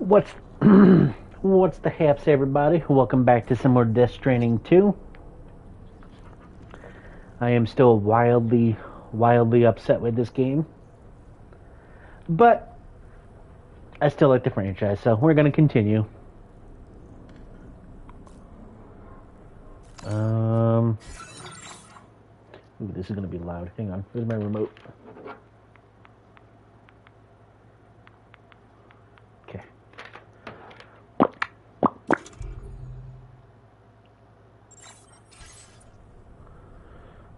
What's what's the haps, everybody? Welcome back to some more Death Stranding 2. I am still wildly upset with this game, but I still like the franchise, so we're going to continue. Ooh, this is going to be loud. Hang on, where's my remote? Okay.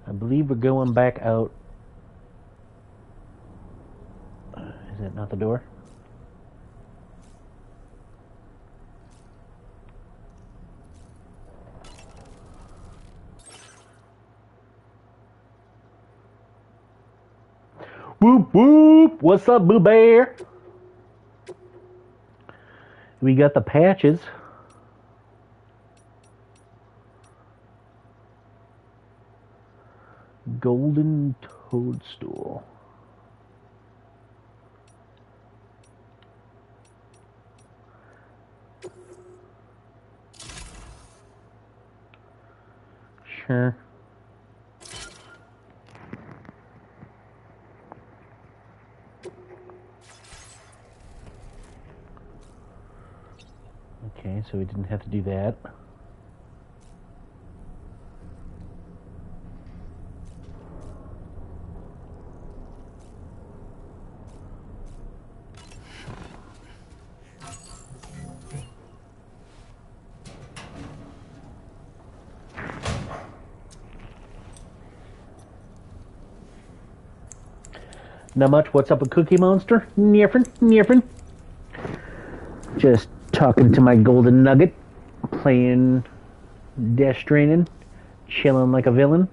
I believe we're going back out. Is that not the door? Whoop whoop! What's up, Boo Bear? We got the patches. Golden toadstool. Sure. Okay, so we didn't have to do that. Not much. What's up with Cookie Monster? Nothing. Just talking to my golden nugget, playing Death Stranding, chilling like a villain.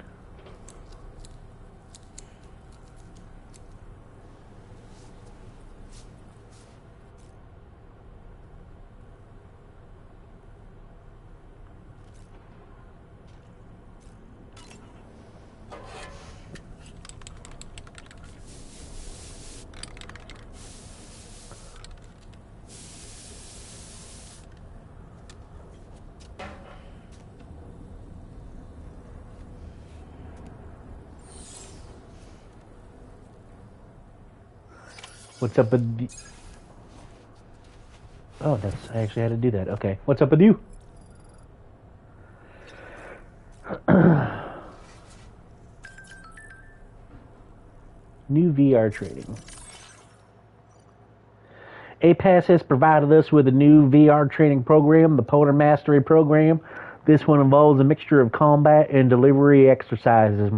What's up with the... Oh, I actually had to do that. Okay. What's up with you? New VR trading. APAS has provided us with a new VR training program, the Polar Mastery Program. This one involves a mixture of combat and delivery exercises.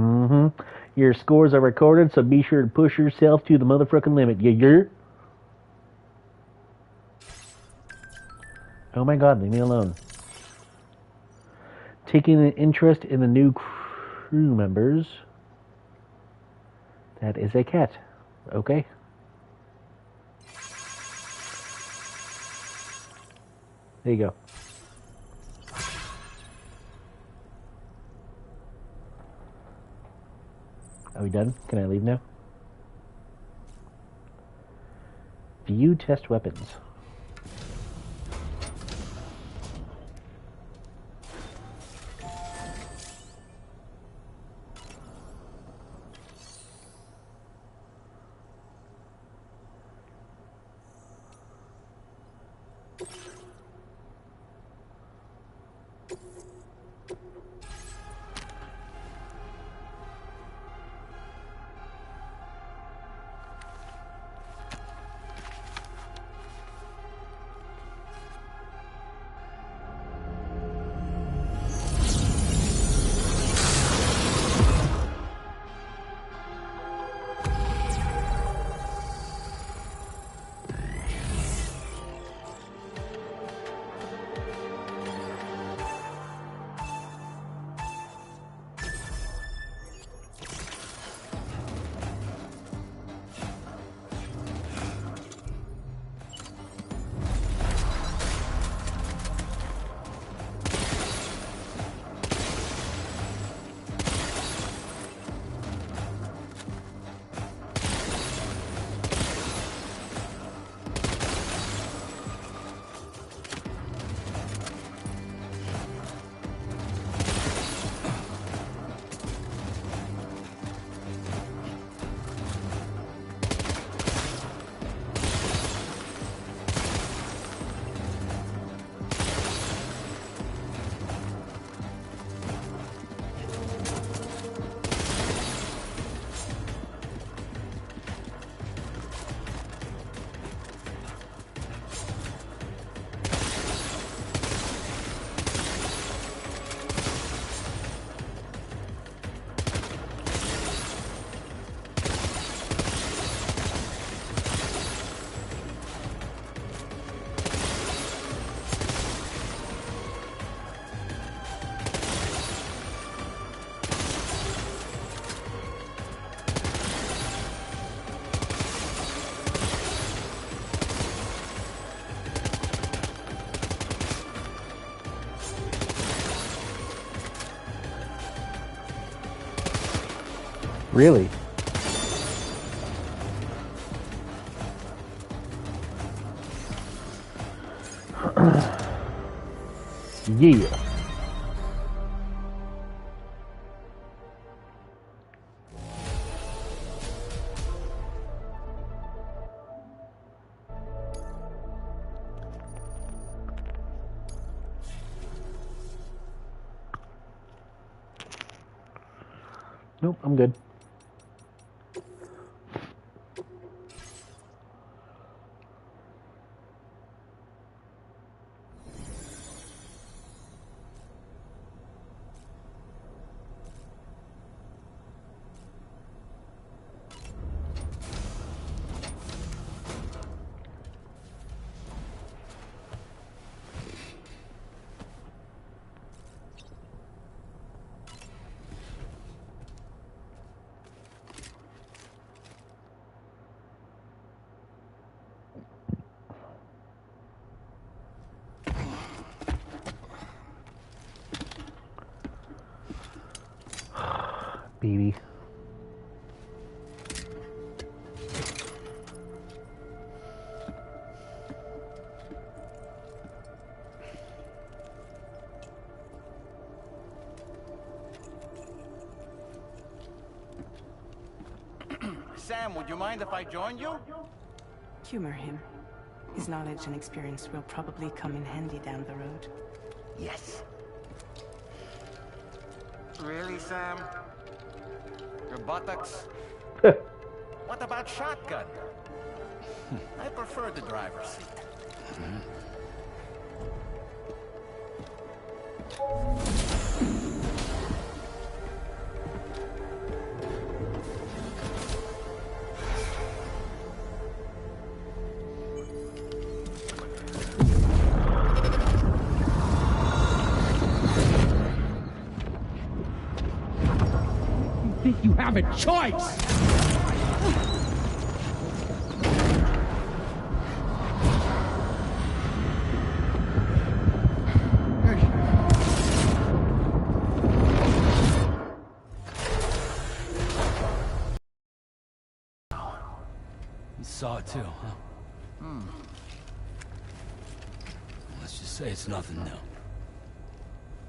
Your scores are recorded, so be sure to push yourself to the motherfucking limit. Yeah. Oh my god, leave me alone. Taking an interest in the new crew members. That is a cat. Okay. There you go. Are we done? Can I leave now? View test weapons. Really? Yeah. Nope, I'm good. BB. Sam, would you mind if I joined you? Humor him. His knowledge and experience will probably come in handy down the road. Yes. Really, Sam? Your buttocks? What about shotgun? I prefer the driver's seat. You have a choice! You saw it too, huh? Let's just say it's nothing new.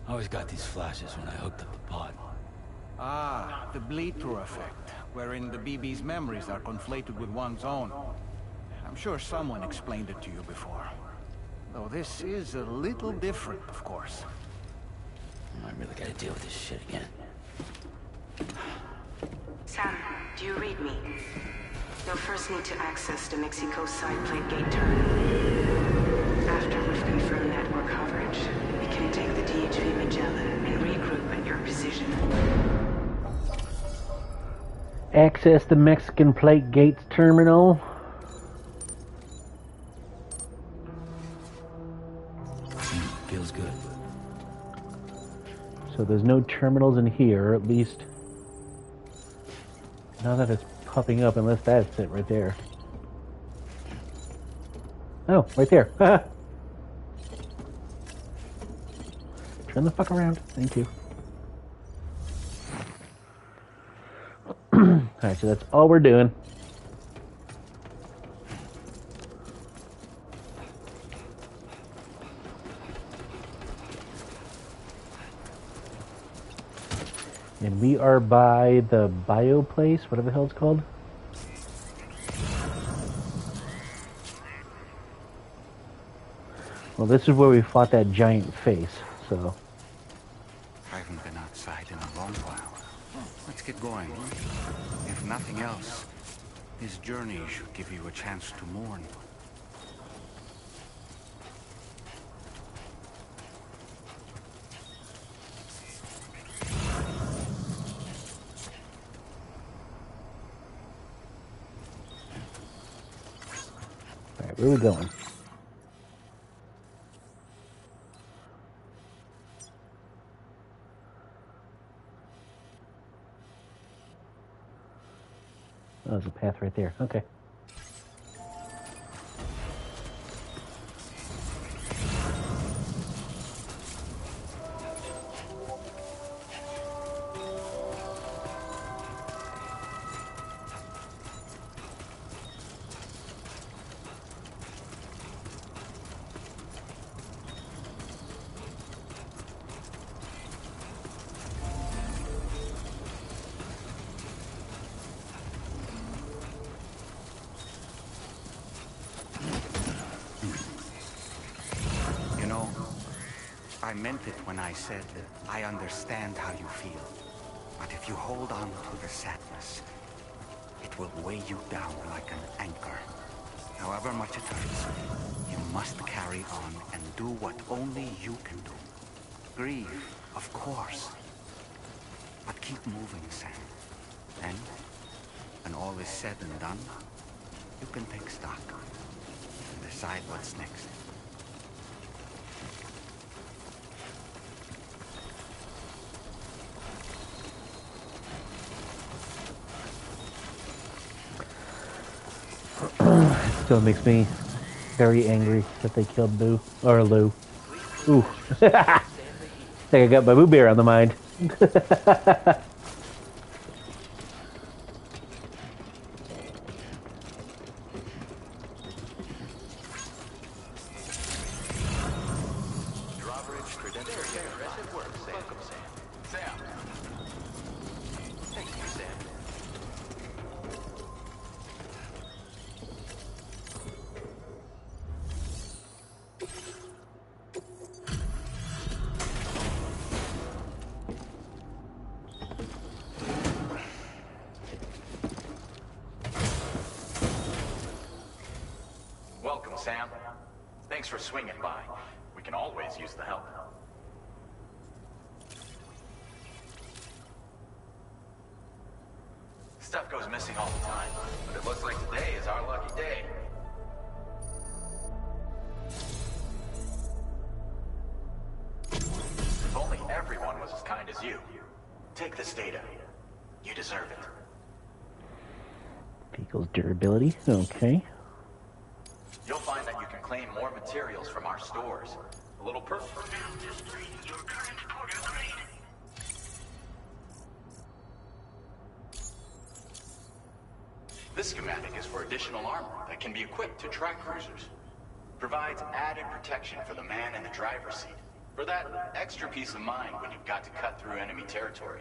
I always got these flashes when I hooked up the pod. Ah, the bleed-through effect, wherein the BB's memories are conflated with one's own. I'm sure someone explained it to you before. Though this is a little different, of course. I really gotta deal with this shit again. Sam, do you read me? You'll first need to access the Mexico side plate gate terminal. After we've confirmed network coverage, we can take the DHV Magellan and regroup at your position. Access the Mexican plate gates terminal. Feels good. So there's no terminals in here, at least. Now that it's popping up, unless that's it right there. Oh, right there. Turn the fuck around. Thank you. Alright, so that's all we're doing. And we are by the bio place, whatever the hell it's called. Well, this is where we fought that giant face, so. I haven't been outside in a long while. Let's get going. If nothing else, this journey should give you a chance to mourn. Alright, where are we going? Oh, there's a path right there. Okay. I meant it when I said that I understand how you feel. But if you hold on to the sadness, it will weigh you down like an anchor. However much it hurts, you must carry on and do what only you can do. Grieve, of course. But keep moving, Sam. Then, when all is said and done, you can take stock and decide what's next. Still makes me very angry that they killed Boo. Or Lou. Ooh. I think I got my Boo Bear on the mind. Welcome, Sam. Thanks for swinging by. We can always use the help. Stuff goes missing all the time, but it looks like today is our lucky day. If only everyone was as kind as you. Take this data. You deserve it. Vehicle's durability. Okay. You'll find that you can claim more materials from our stores. A little perk. This schematic is for additional armor that can be equipped to track cruisers. Provides added protection for the man in the driver's seat. For that extra peace of mind when you've got to cut through enemy territory.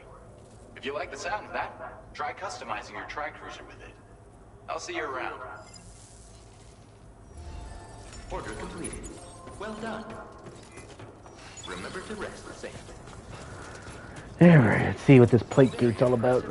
If you like the sound of that, try customizing your tri-cruiser with it. I'll see you around. Order completed. Well done. Remember to rest, Sam. Alright, let's see what this plate gate's all about.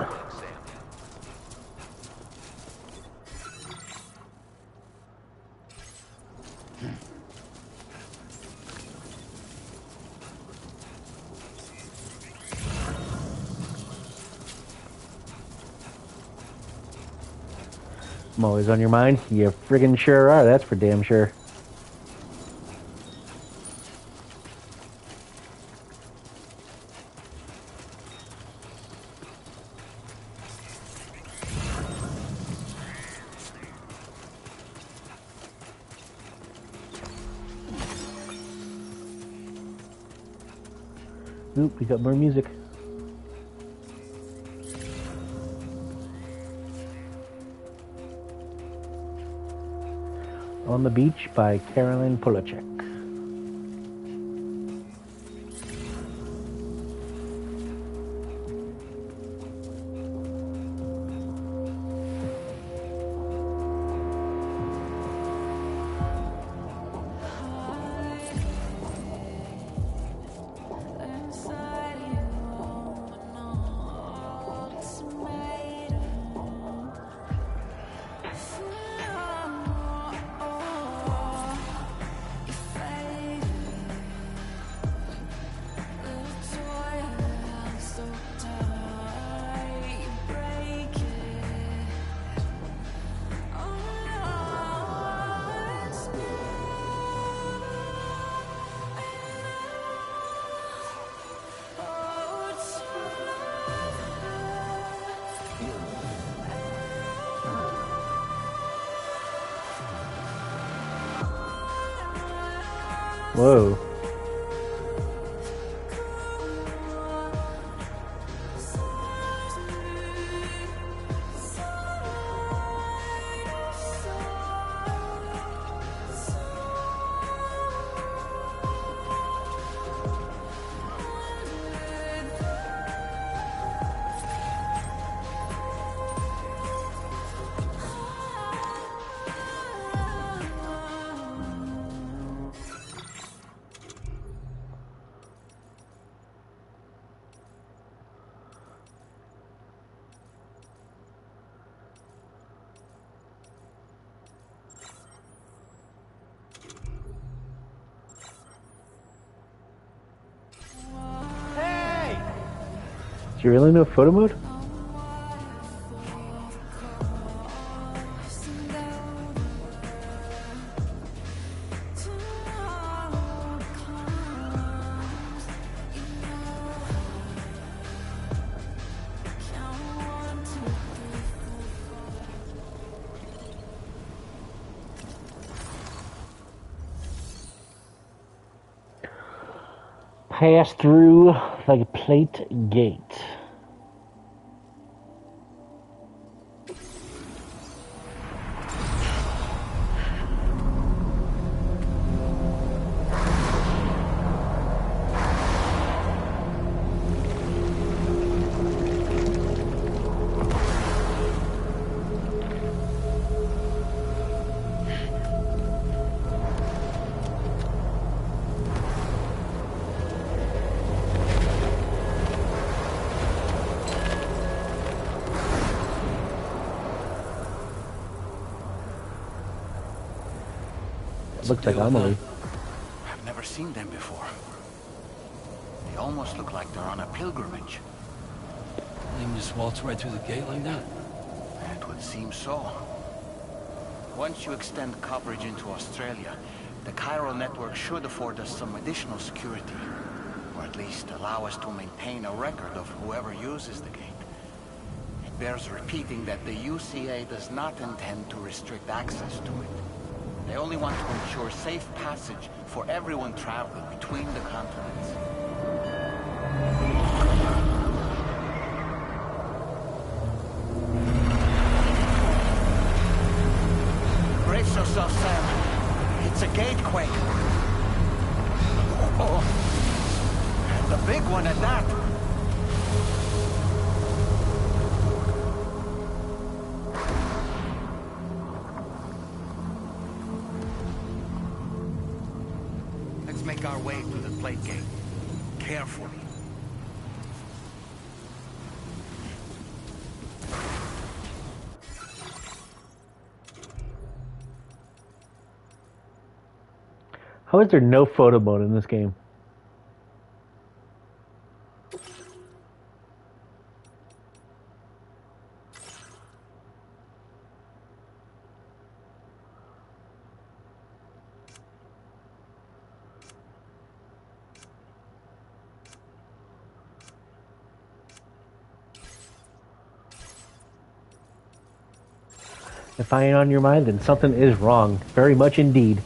I'm always on your mind. You friggin' sure are, that's for damn sure. Oop, we got more music. On the Beach by Carolyn Polachek. Whoa. there really no photo mode? Pass through the plate gate. Looks like Amelie. I've never seen them before. They almost look like they're on a pilgrimage. They can just waltz right through the gate like that? It would seem so. Once you extend coverage into Australia, the chiral network should afford us some additional security. Or at least allow us to maintain a record of whoever uses the gate. It bears repeating that the UCA does not intend to restrict access to it. They only want to ensure safe passage for everyone traveling between the continents. Brace yourself, Sam. It's a gatequake. Oh, and the big one at that. Make our way through the plate gate. Carefully. How is there no photo mode in this game? If I ain't on your mind, then something is wrong. Very much indeed.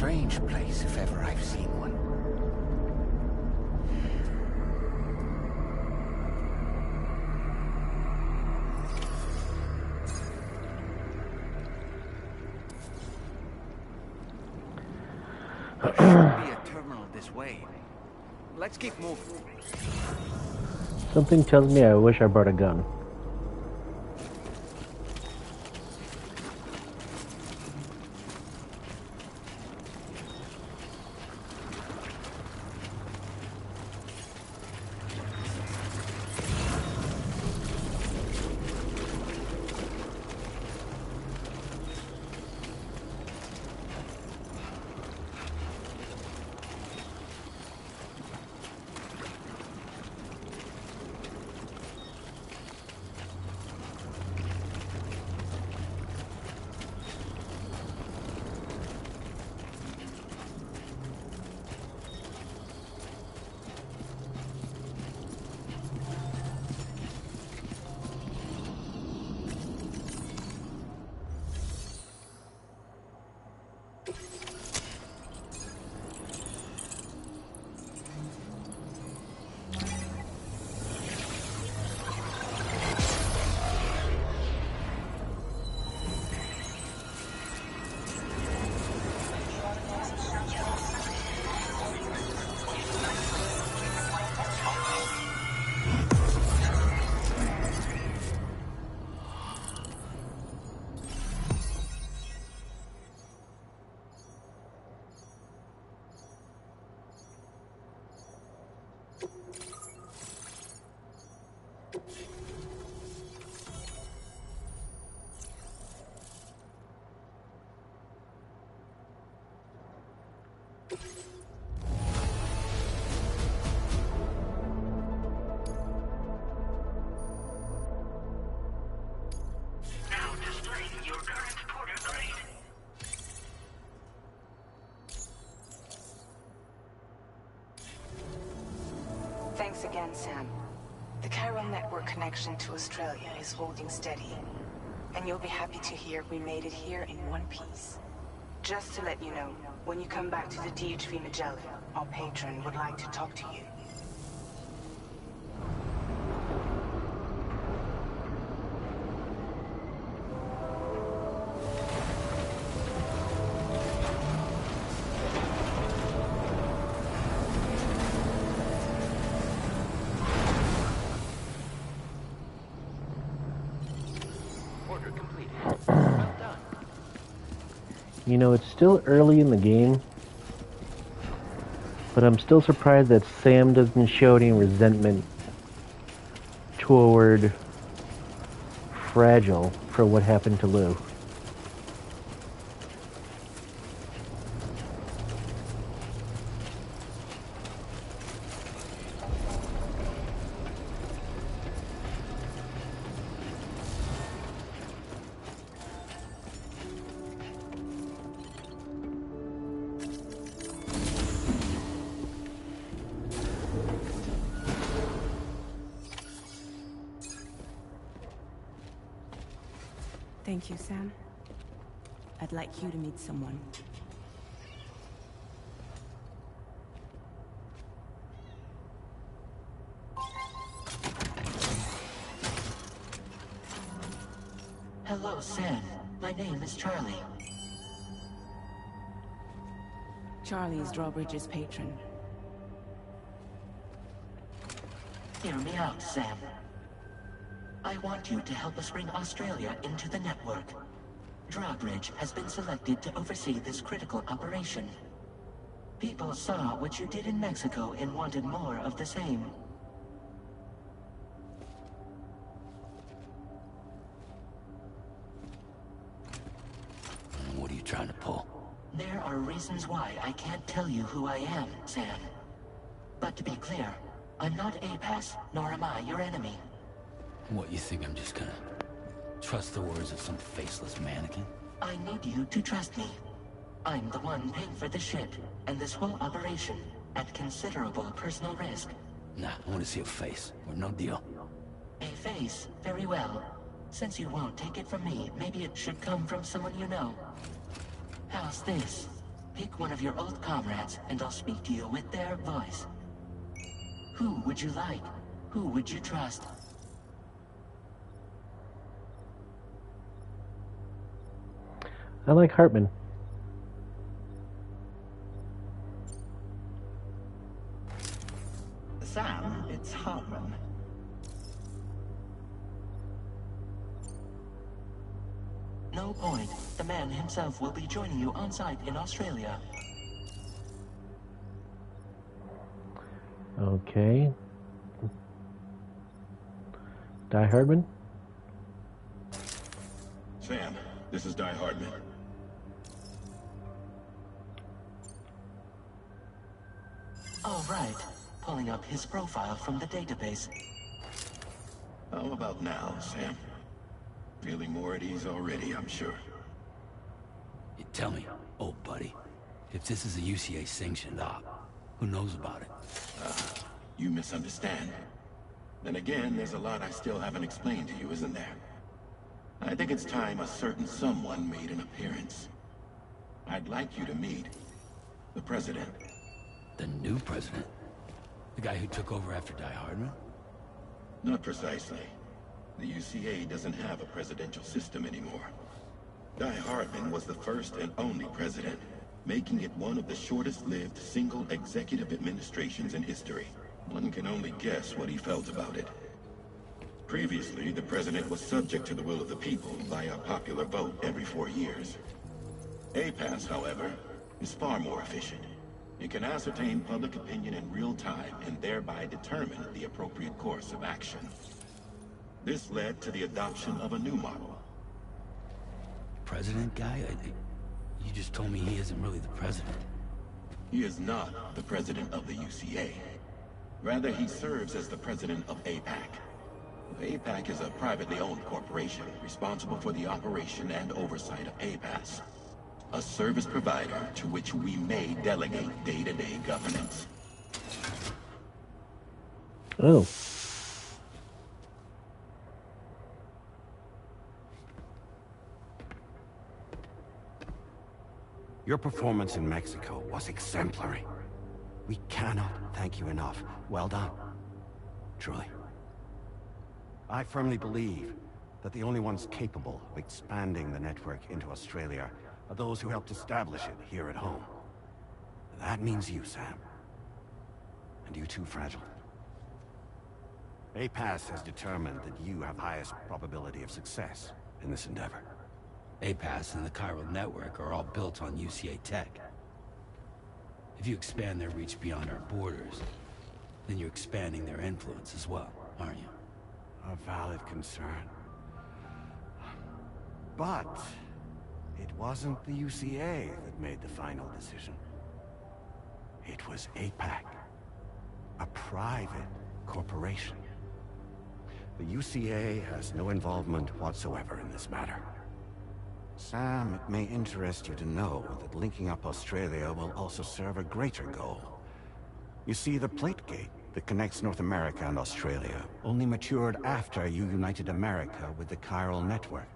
strange place if ever I've seen one. There should be a terminal this way. Let's keep moving. Something tells me I wish I brought a gun. Thanks again, Sam. The chiral network connection to Australia is holding steady. And you'll be happy to hear we made it here in one piece. Just to let you know, when you come back to the DHV Magellan, our patron would like to talk to you. You know, it's still early in the game, but I'm still surprised that Sam doesn't show any resentment toward Fragile for what happened to Lou. Thank you, Sam. I'd like you to meet someone. Hello, Sam. My name is Charlie. Charlie is Drawbridge's patron. Hear me out, Sam. I want you to help us bring Australia into the network. Drawbridge has been selected to oversee this critical operation. People saw what you did in Mexico and wanted more of the same. What are you trying to pull? There are reasons why I can't tell you who I am, Sam. But to be clear, I'm not APAS, nor am I your enemy. What, you think I'm just gonna trust the words of some faceless mannequin? I need you to trust me. I'm the one paying for the ship, and this whole operation, at considerable personal risk. Nah, I want to see a face, or no deal. A face? Very well. Since you won't take it from me, maybe it should come from someone you know. How's this? Pick one of your old comrades, and I'll speak to you with their voice. Who would you like? Who would you trust? I like Hartman. Sam, it's Hartman. No point. The man himself will be joining you on site in Australia. Okay. Die Hardman? Sam, this is Die Hardman. All right. Pulling up his profile from the database. How about now, Sam? Feeling more at ease already, I'm sure. You tell me, old buddy, if this is a UCA sanctioned op, who knows about it? You misunderstand. Then again, there's a lot I still haven't explained to you, isn't there? I think it's time a certain someone made an appearance. I'd like you to meet the President. The new president? The guy who took over after Die Hardman? Not precisely. The UCA doesn't have a presidential system anymore. Die Hardman was the first and only president, making it one of the shortest-lived single executive administrations in history. One can only guess what he felt about it. Previously, the president was subject to the will of the people via popular vote every 4 years. APAS, however, is far more efficient. It can ascertain public opinion in real time and thereby determine the appropriate course of action. This led to the adoption of a new model. President guy? You just told me he isn't really the president. He is not the president of the UCA. Rather, he serves as the president of APAC. APAC is a privately owned corporation responsible for the operation and oversight of APAS, a service provider to which we may delegate day-to-day governance. Oh. Your performance in Mexico was exemplary. We cannot thank you enough. Well done. Truly. I firmly believe that the only ones capable of expanding the network into Australia are those who helped establish it here at home. That means you, Sam. And you too, Fragile. APAS has determined that you have the highest probability of success in this endeavor. APAS and the chiral network are all built on UCA tech. If you expand their reach beyond our borders, then you're expanding their influence as well, aren't you? A valid concern. But it wasn't the UCA that made the final decision. It was APAC, a private corporation. The UCA has no involvement whatsoever in this matter. Sam, it may interest you to know that linking up Australia will also serve a greater goal. You see, the plate gate that connects North America and Australia only matured after you united America with the chiral network.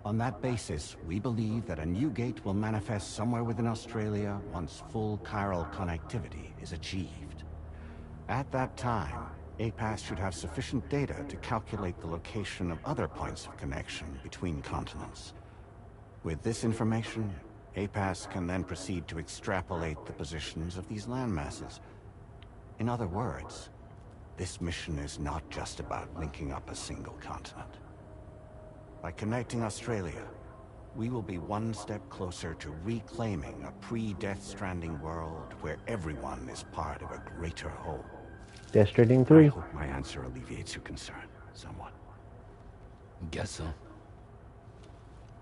On that basis, we believe that a new gate will manifest somewhere within Australia once full chiral connectivity is achieved. At that time, APAS should have sufficient data to calculate the location of other points of connection between continents. With this information, APAS can then proceed to extrapolate the positions of these landmasses. In other words, this mission is not just about linking up a single continent. By connecting Australia, we will be one step closer to reclaiming a pre-Death Stranding world where everyone is part of a greater whole. Death Stranding 3. I hope my answer alleviates your concern somewhat. Guess so.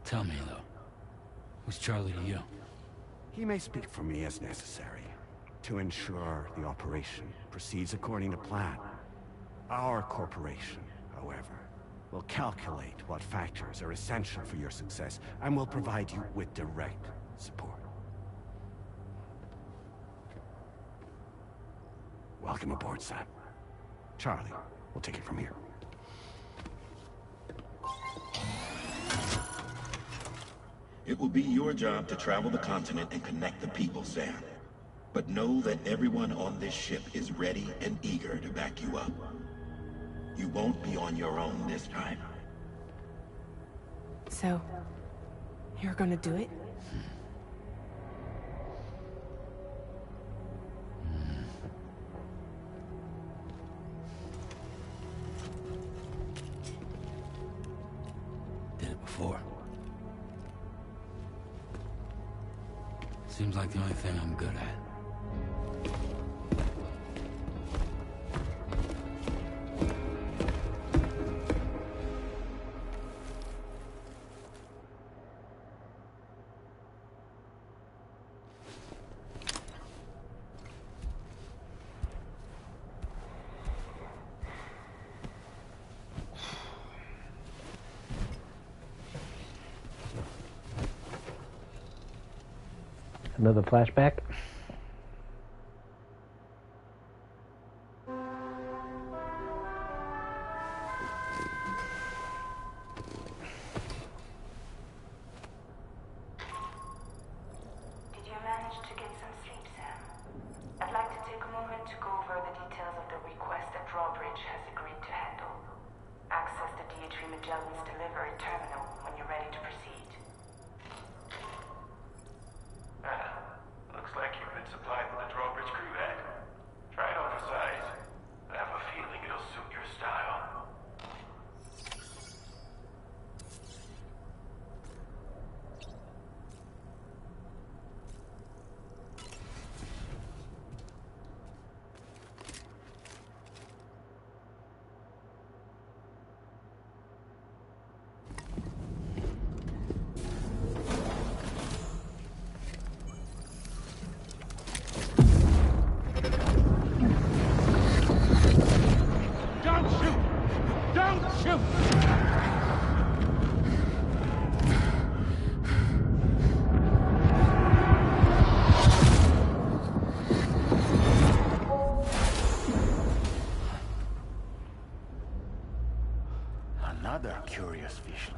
Tell me, though, who's Charlie to you? He may speak for me as necessary to ensure the operation proceeds according to plan. Our corporation, however, will calculate what factors are essential for your success and will provide you with direct support. Welcome aboard, Sam. Charlie, we'll take it from here. It will be your job to travel the continent and connect the people, Sam. But know that everyone on this ship is ready and eager to back you up. You won't be on your own this time. So, you're gonna do it? Did it before. Seems like the only thing I'm good at. Another flashback. Did you manage to get some sleep, Sam? I'd like to take a moment to go over the details of the request that Drawbridge has agreed to handle. Access the DHV Magellan's delivery terminal when you're ready to proceed. Looks like you've been supplied with a Drawbridge crew head. Try it on for size. I have a feeling it'll suit your style. Don't shoot! Don't shoot! Another curious vision.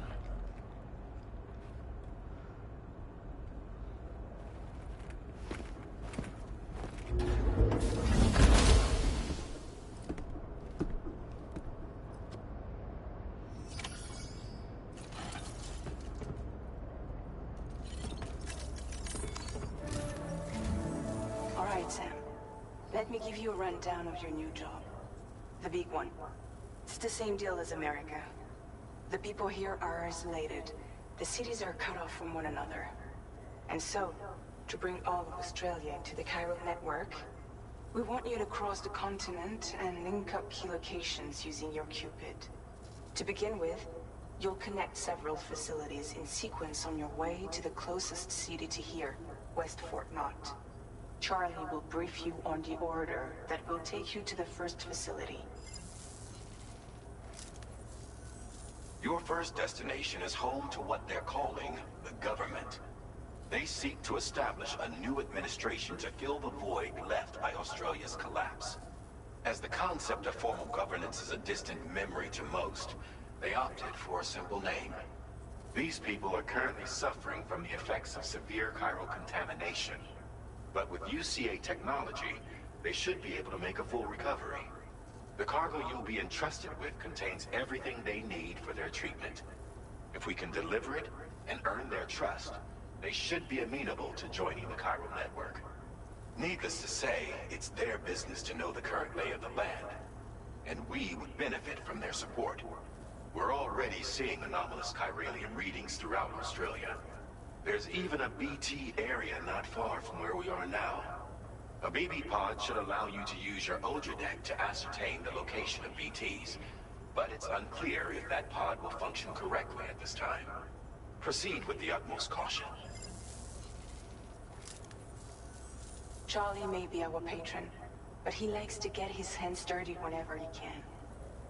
All right, Sam. Let me give you a rundown of your new job. The big one. It's the same deal as America. The people here are isolated. The cities are cut off from one another. And so, to bring all of Australia into the chiral network, we want you to cross the continent and link up key locations using your Cupid. To begin with, you'll connect several facilities in sequence on your way to the closest city to here, West Fort Knott. Charlie will brief you on the order that will take you to the first facility. Your first destination is home to what they're calling the government. They seek to establish a new administration to fill the void left by Australia's collapse. As the concept of formal governance is a distant memory to most, they opted for a simple name. These people are currently suffering from the effects of severe chiral contamination. But with UCA technology, they should be able to make a full recovery. The cargo you'll be entrusted with contains everything they need for their treatment. If we can deliver it and earn their trust, they should be amenable to joining the chiral network. Needless to say, it's their business to know the current lay of the land, and we would benefit from their support. We're already seeing anomalous chiralium readings throughout Australia. There's even a BT area not far from where we are now. A BB pod should allow you to use your Ultradeck to ascertain the location of BTs, but it's unclear if that pod will function correctly at this time. Proceed with the utmost caution. Charlie may be our patron, but he likes to get his hands dirty whenever he can.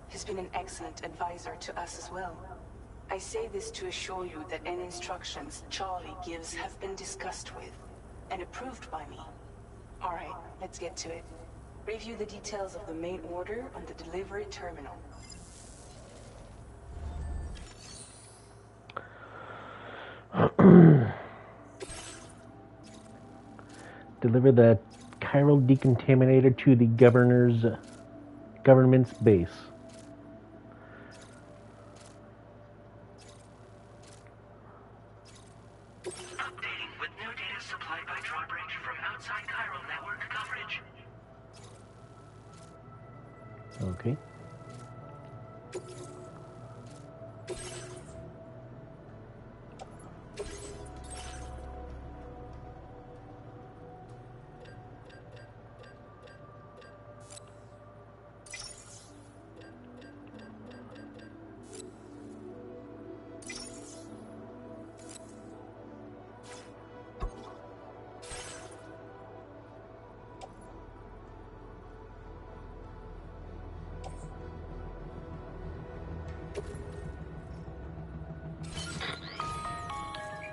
He's been an excellent advisor to us as well. I say this to assure you that any instructions Charlie gives have been discussed with and approved by me. All right, let's get to it. Review the details of the main order on the delivery terminal. Deliver the chiral decontaminator to the government's base. Updating with new data supplied by drawbridge from outside chiral network coverage. Okay.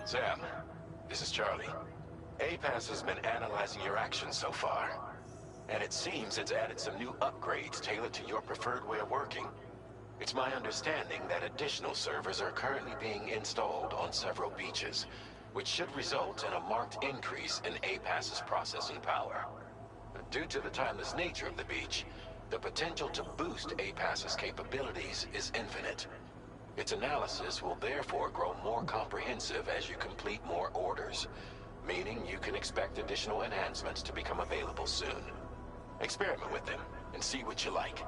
Sam, this is Charlie. APAS has been analyzing your actions so far, and it seems it's added some new upgrades tailored to your preferred way of working. It's my understanding that additional servers are currently being installed on several beaches, which should result in a marked increase in APAS's processing power. Due to the timeless nature of the beach, the potential to boost APAS's capabilities is infinite. Its analysis will therefore grow more comprehensive as you complete more orders, meaning you can expect additional enhancements to become available soon. Experiment with them and see what you like.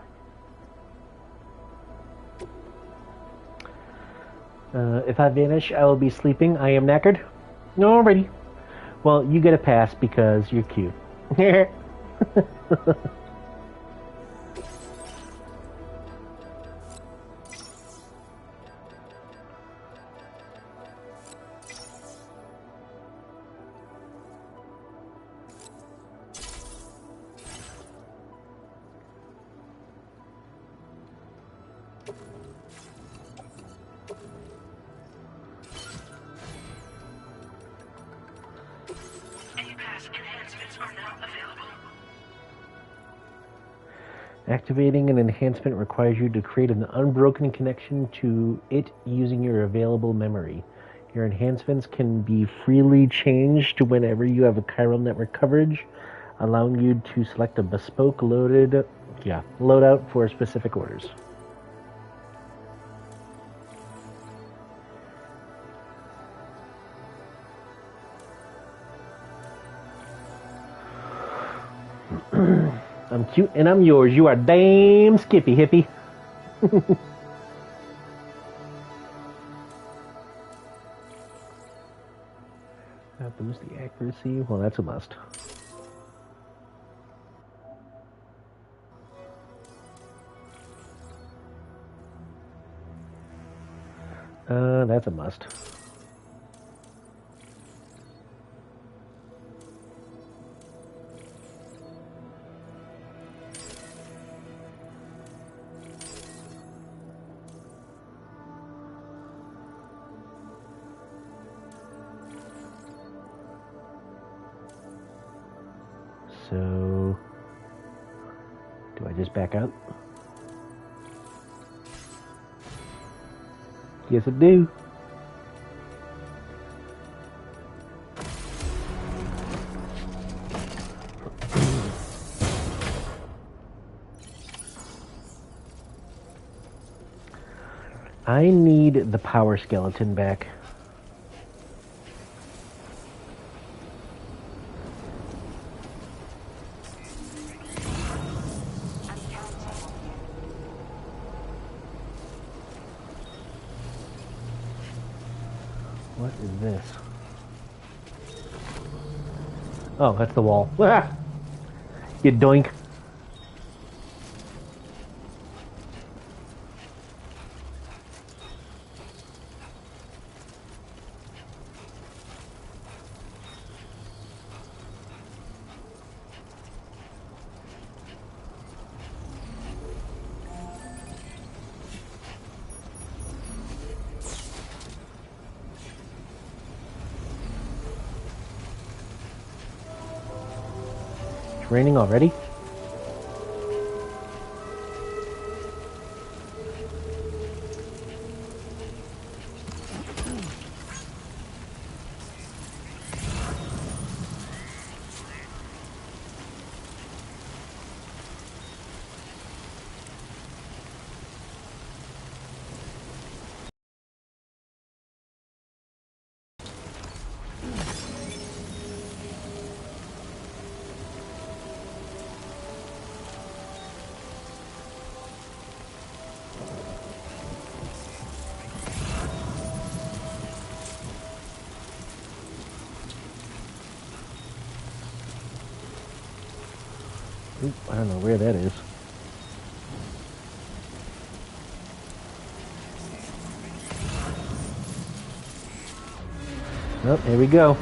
If I vanish, I will be sleeping. I am knackered. Alrighty. Well, you get a pass because you're cute. Activating an enhancement requires you to create an unbroken connection to it using your available memory. Your enhancements can be freely changed whenever you have a chiral network coverage, allowing you to select a bespoke loadout for specific orders. I'm cute and I'm yours. You are damn skippy, hippie. Boost the accuracy. Well, that's a must. That's a must. So, do I just back out? Yes, I do. I need the power skeleton back. What is this? Oh, that's the wall. Ah! You doink. It's raining already? Oop, I don't know where that is. Oh, here we go.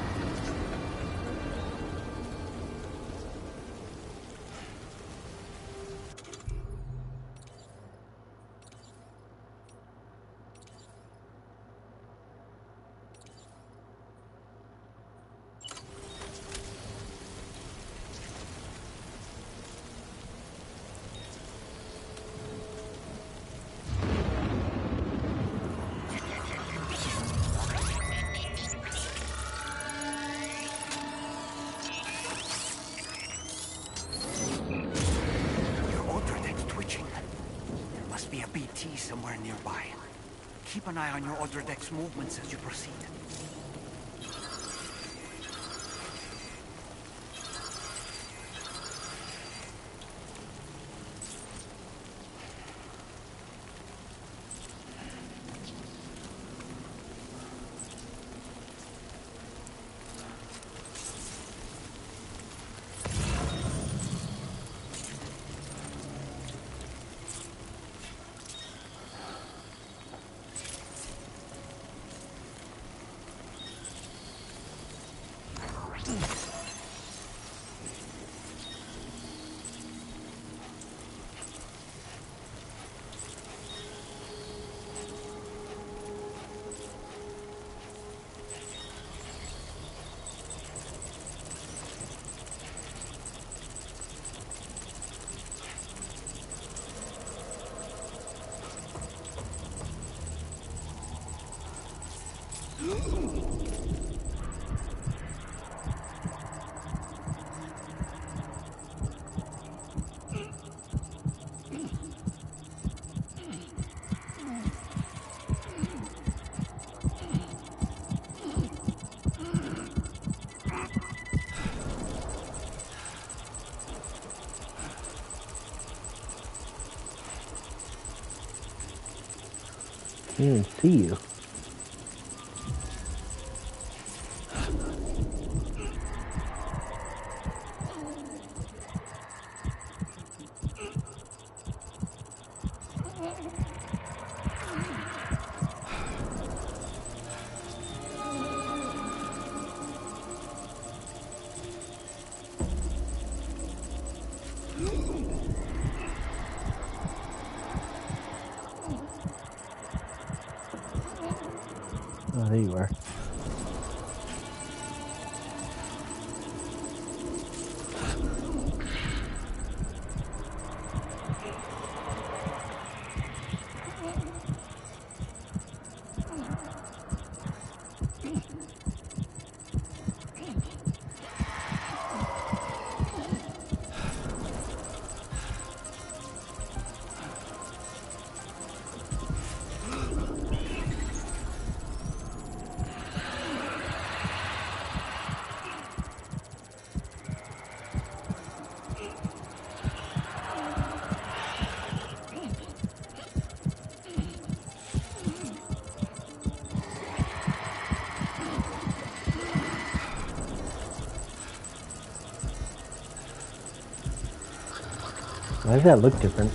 Somewhere nearby. Keep an eye on your other deck's movements as you proceed. I can't even see you. Oh, there you are. Why does that look different?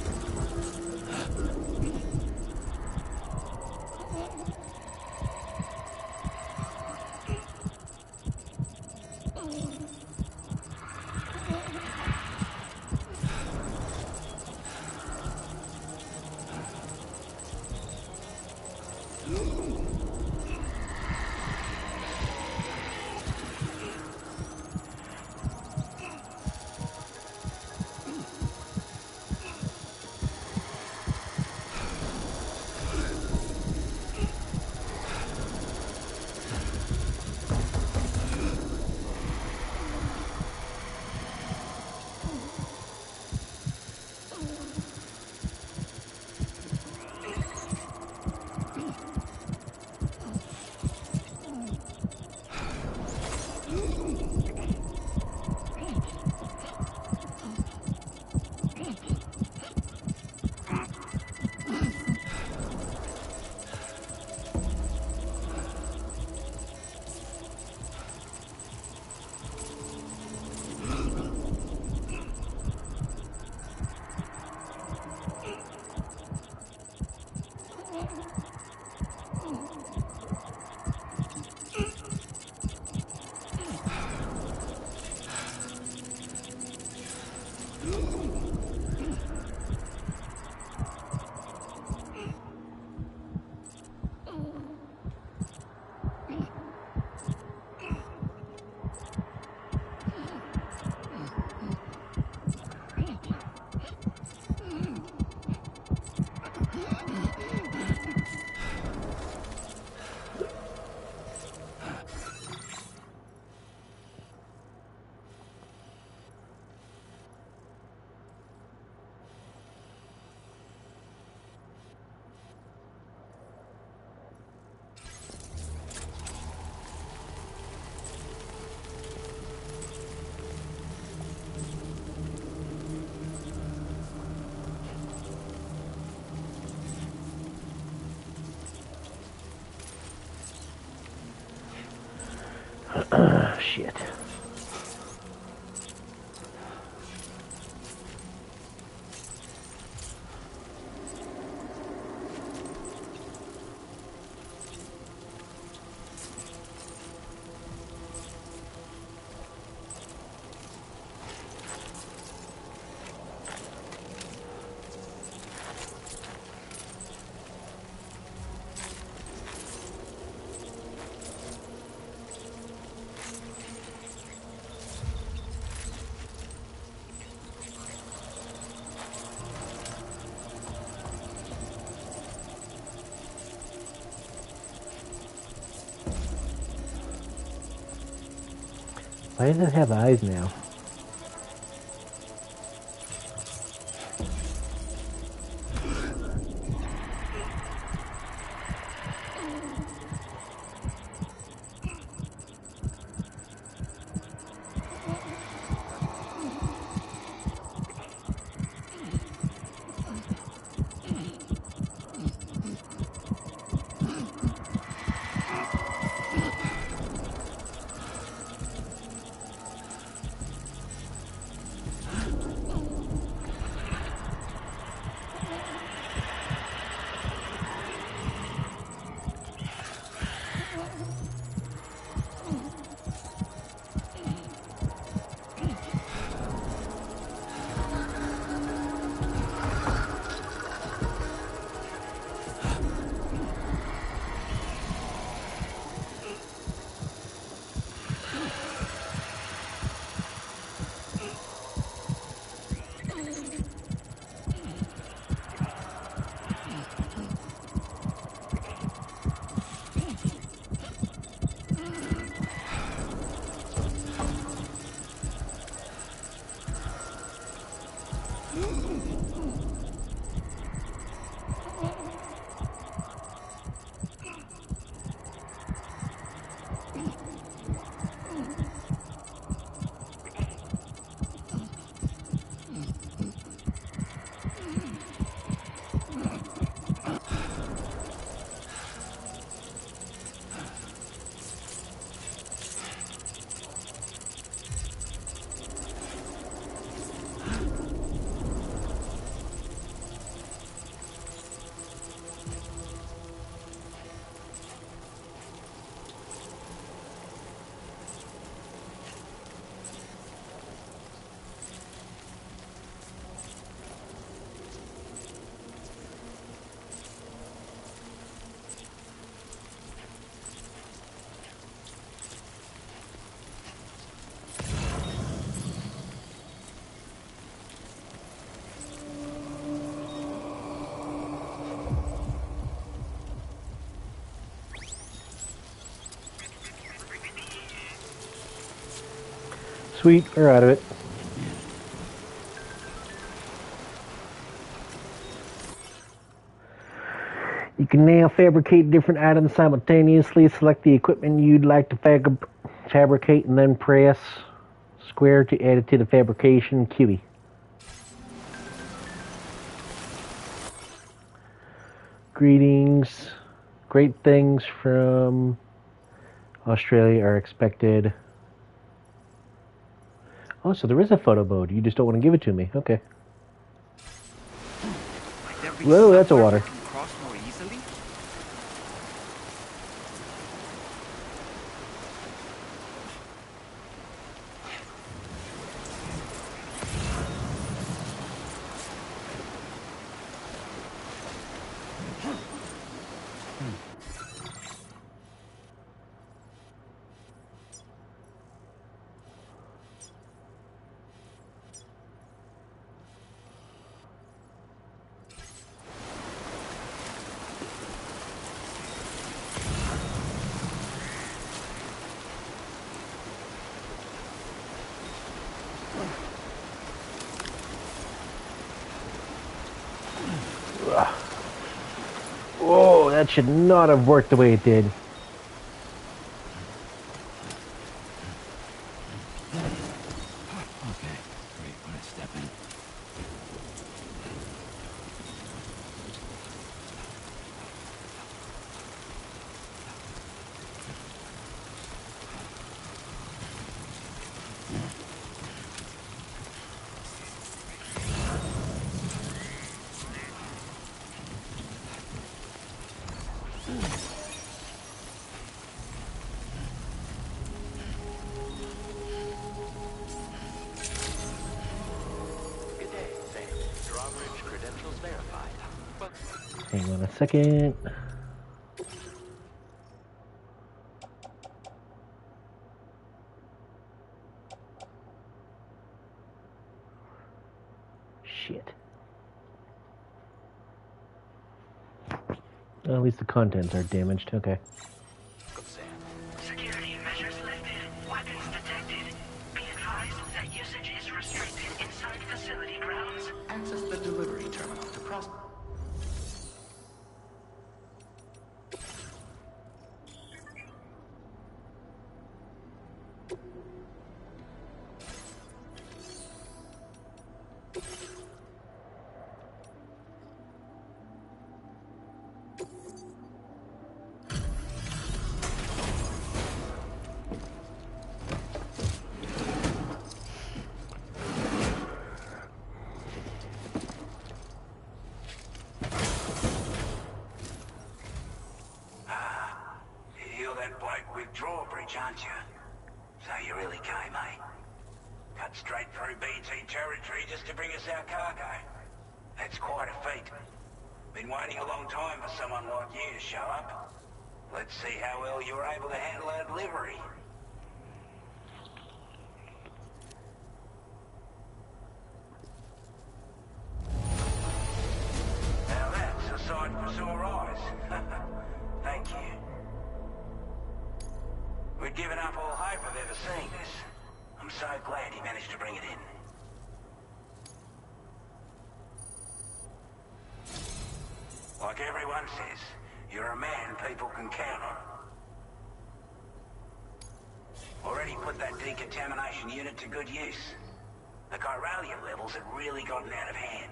Shit. Why does it have eyes now? Sweet, we're out of it. You can now fabricate different items simultaneously. Select the equipment you'd like to fabricate and then press square to add it to the fabrication queue. Greetings. Great things from Australia are expected. Oh, so there is a photo mode. You just don't want to give it to me. Okay. Whoa, that's a water. Whoa, that should not have worked the way it did. Hang on a second. Shit. Well, at least the contents are damaged. Okay. Security measures lifted. Weapons detected. Be advised that usage is restricted inside facility grounds. Access the delivery terminal to process. Drawbridge, aren't you? So you really came, eh? Cut straight through BT territory just to bring us our cargo. That's quite a feat. Been waiting a long time for someone like you to show up. Let's see how well you were able to handle our delivery. Now that's a sight for sore eyes. Thank you. We'd given up all hope of ever seeing this. I'm so glad he managed to bring it in. Like everyone says, you're a man people can count on. Already put that decontamination unit to good use. The chiralium levels had really gotten out of hand,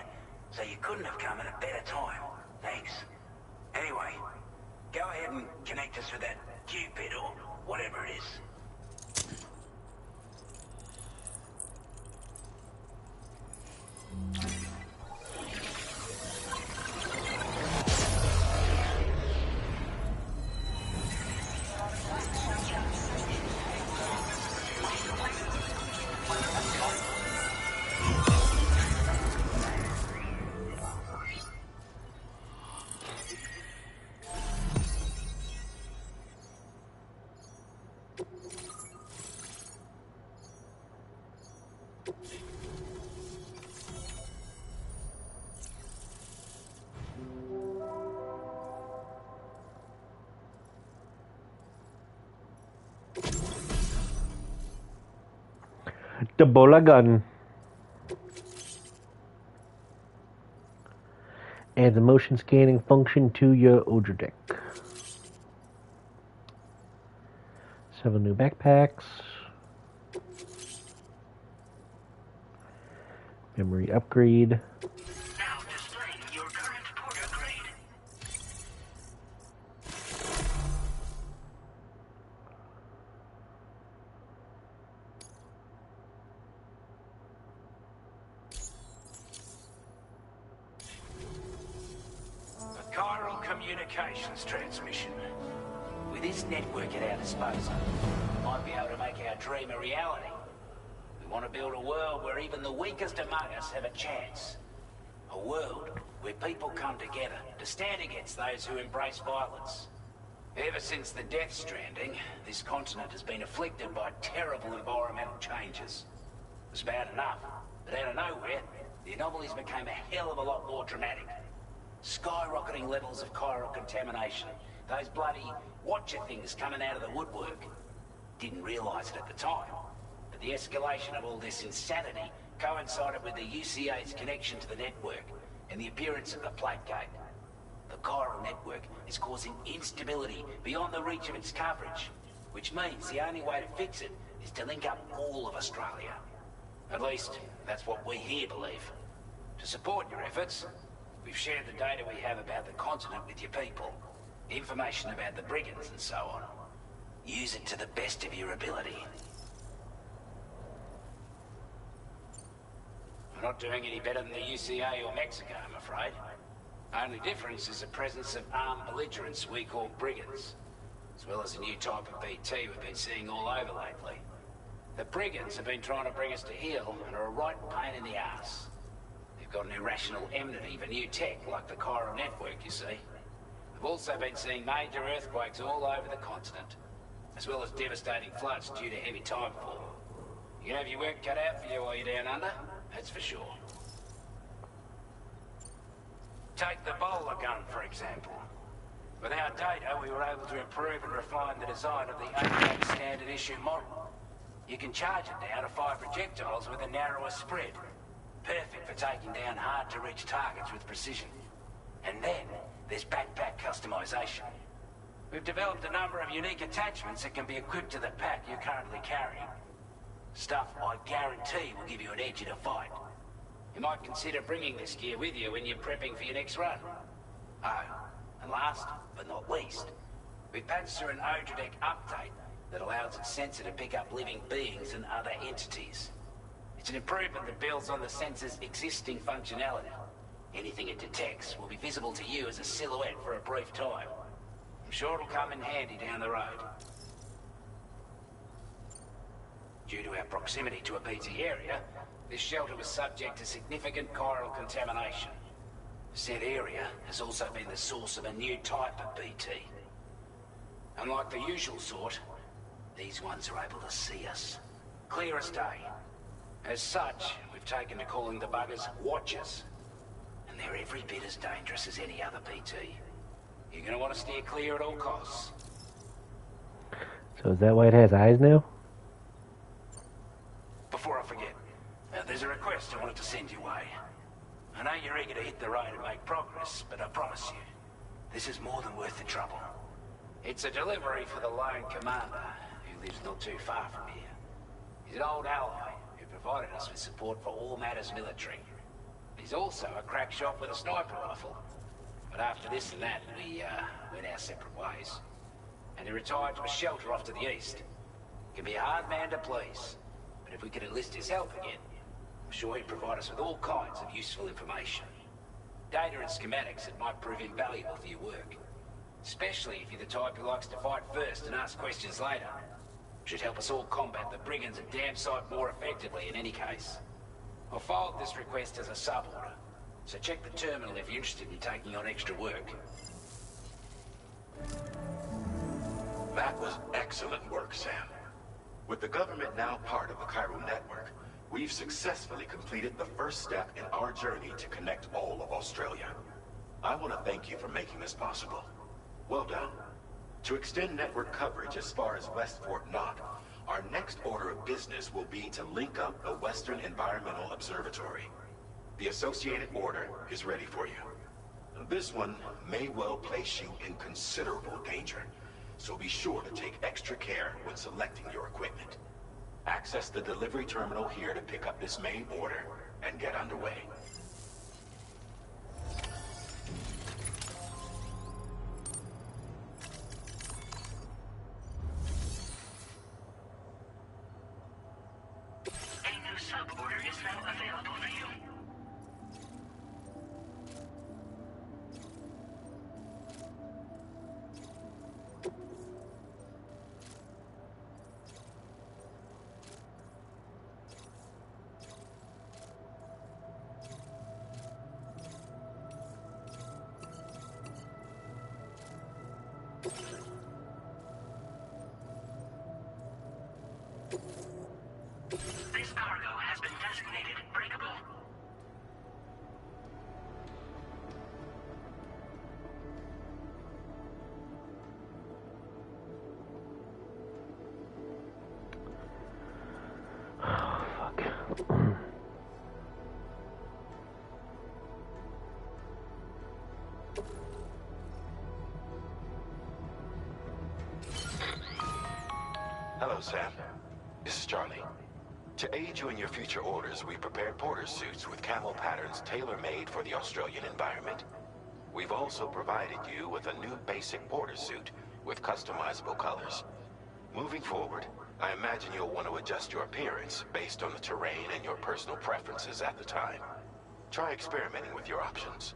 so you couldn't have come at a better time. Thanks. Anyway, go ahead and connect us with that Cupid or whatever it is. The Bola gun. Adds a motion scanning function to your Odra deck. 7 new backpacks. Memory upgrade. Now displaying your current porter grade. A chiral communications transmission. With this network at our disposal, we might be able to make our dream a reality. We want to build a world where even the weakest among us have a chance. A world where people come together to stand against those who embrace violence. Ever since the death stranding, this continent has been afflicted by terrible environmental changes. It was bad enough, but out of nowhere, the anomalies became a hell of a lot more dramatic. Skyrocketing levels of chiral contamination. Those bloody watcher things coming out of the woodwork. Didn't realise it at the time, but the escalation of all this insanity coincided with the UCA's connection to the network and the appearance of the plate gate. The chiral network is causing instability beyond the reach of its coverage, which means the only way to fix it is to link up all of Australia. At least, that's what we here believe. To support your efforts, we've shared the data we have about the continent with your people. Information about the brigands and so on. Use it to the best of your ability. We're not doing any better than the UCA or Mexico, I'm afraid. Only difference is the presence of armed belligerents we call brigands, as well as a new type of BT we've been seeing all over lately. The brigands have been trying to bring us to heel and are a right pain in the ass. They've We've got an irrational enmity for new tech, like the chiral network, you see. We've also been seeing major earthquakes all over the continent, as well as devastating floods due to heavy timefall. You can have your work cut out for you while you're down under, that's for sure. Take the bowler gun, for example. With our data, we were able to improve and refine the design of the Outback standard issue model. You can charge it down to 5 projectiles with a narrower spread. Perfect for taking down hard-to-reach targets with precision. And then, there's backpack customization. We've developed a number of unique attachments that can be equipped to the pack you're currently carrying. Stuff I guarantee will give you an edge in a fight. You might consider bringing this gear with you when you're prepping for your next run. Oh, and last but not least, we've patched through an Odradek update that allows its sensor to pick up living beings and other entities. It's an improvement that builds on the sensor's existing functionality. Anything it detects will be visible to you as a silhouette for a brief time. I'm sure it'll come in handy down the road. Due to our proximity to a BT area, this shelter was subject to significant chiral contamination. Said area has also been the source of a new type of BT. Unlike the usual sort, these ones are able to see us. Clear as day. As such, we've taken to calling the buggers Watchers. And they're every bit as dangerous as any other BT. You're gonna want to steer clear at all costs. So is that why it has eyes now? Before I forget, there's a request I wanted to send your way. I know you're eager to hit the road and make progress, but I promise you, this is more than worth the trouble. It's a delivery for the lone commander, who lives not too far from here. He's an old ally who provided us with support for all matters military. He's also a crack shot with a sniper rifle. But after this and that, we went our separate ways. And he retired to a shelter off to the east. Can be a hard man to please, but if we could enlist his help again, I'm sure he'd provide us with all kinds of useful information. Data and schematics that might prove invaluable for your work. Especially if you're the type who likes to fight first and ask questions later. Should help us all combat the brigands a damn sight more effectively in any case. I'll file this request as a sub-order, so check the terminal if you're interested in taking on extra work. That was excellent work, Sam. With the government now part of the chiral network, we've successfully completed the first step in our journey to connect all of Australia. I want to thank you for making this possible. Well done. To extend network coverage as far as West Fort Knox, our next order of business will be to link up the Western Environmental Observatory. The associated order is ready for you. This one may well place you in considerable danger, so be sure to take extra care when selecting your equipment. Access the delivery terminal here to pick up this main order and get underway. A new sub-order is now available for you. This cargo has been designated breakable. Hello, Sam. This is Charlie. To aid you in your future orders, we prepared porter suits with camo patterns tailor-made for the Australian environment. We've also provided you with a new basic porter suit with customizable colors. Moving forward, I imagine you'll want to adjust your appearance based on the terrain and your personal preferences at the time. Try experimenting with your options.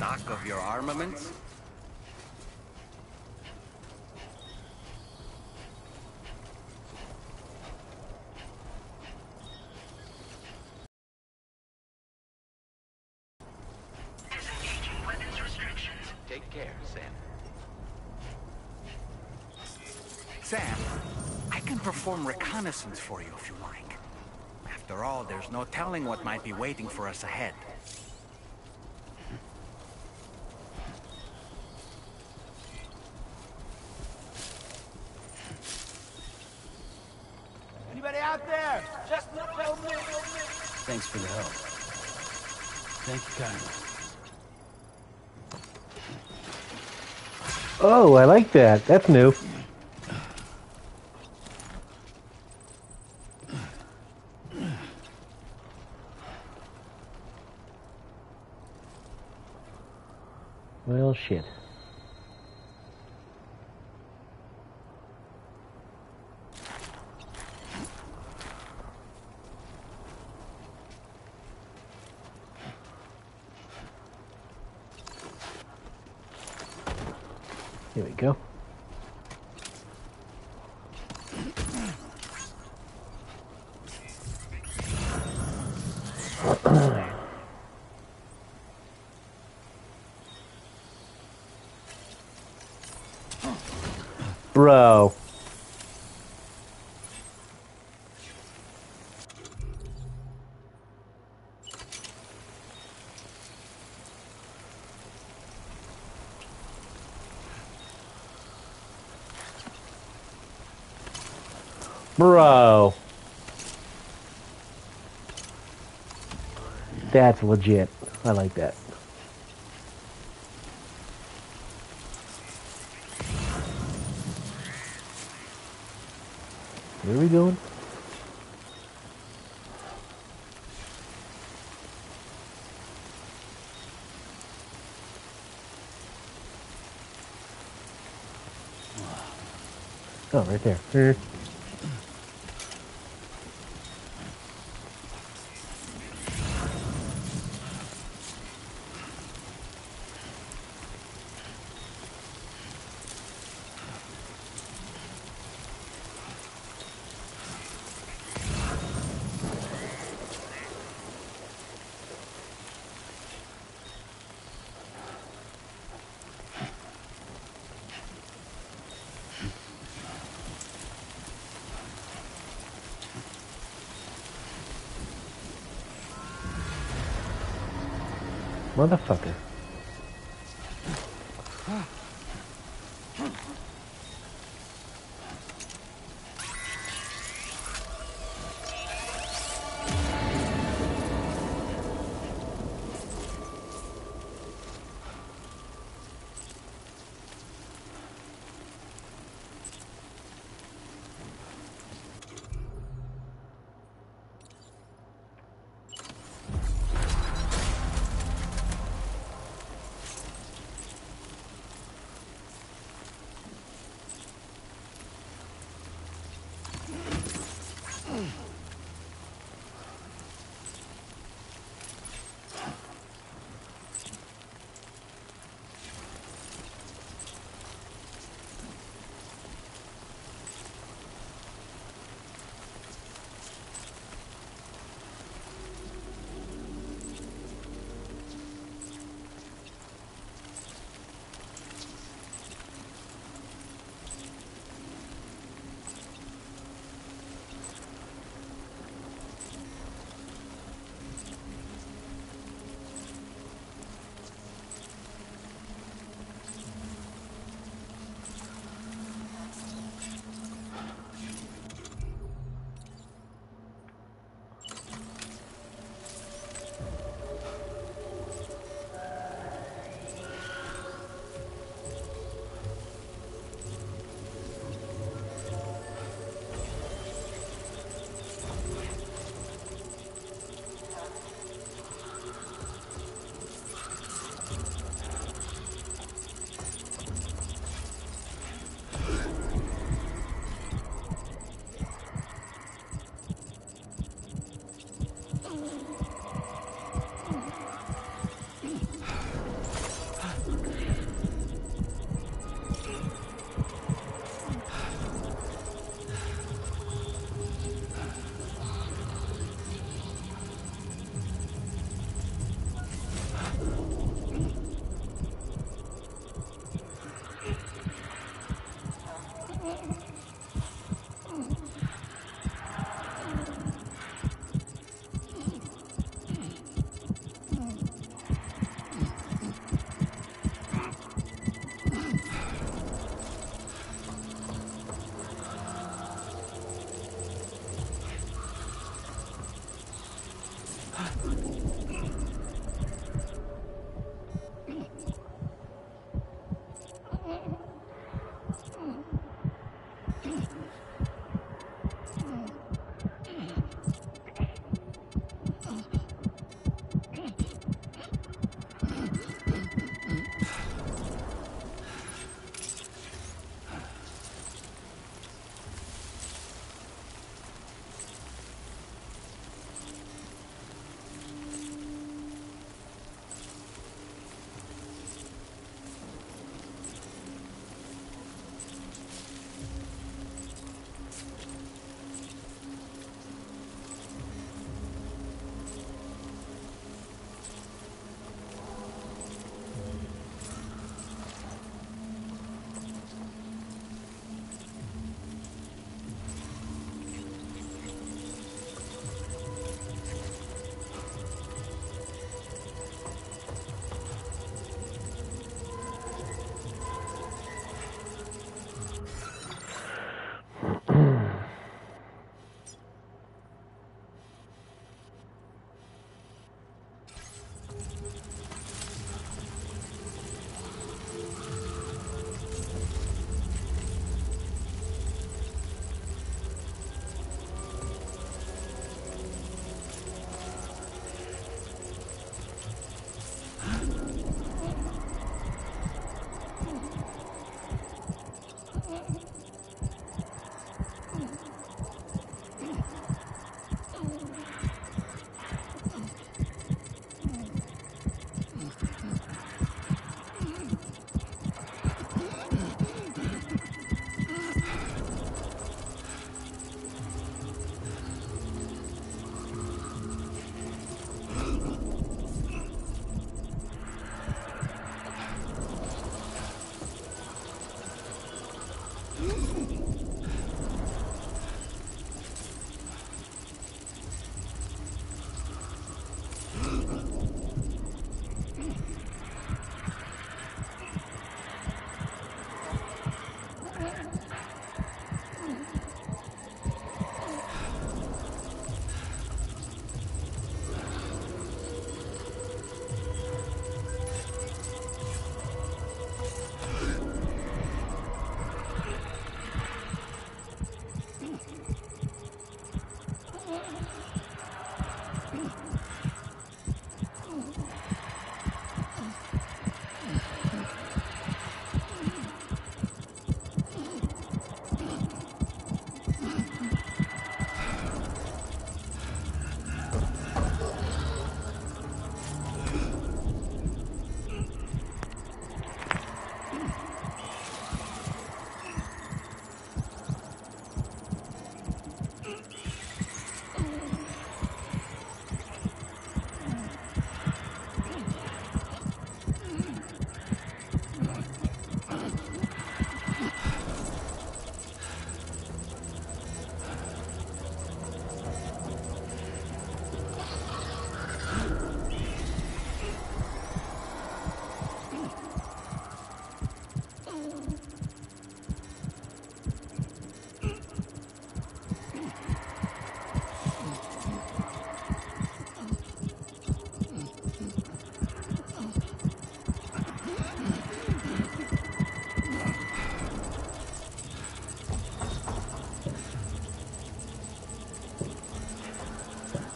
stock of your armaments? Disengaging weapons restrictions. Take care, Sam. Sam, I can perform reconnaissance for you if you like. After all, there's no telling what might be waiting for us ahead. Anybody out there? Just tell me. Thanks for the help. Thank you kindly. Oh, I like that. That's new. Well, shit. Here we go. Bro. Bro. That's legit. I like that. Where are we going? Oh, right there. Here. Motherfucker.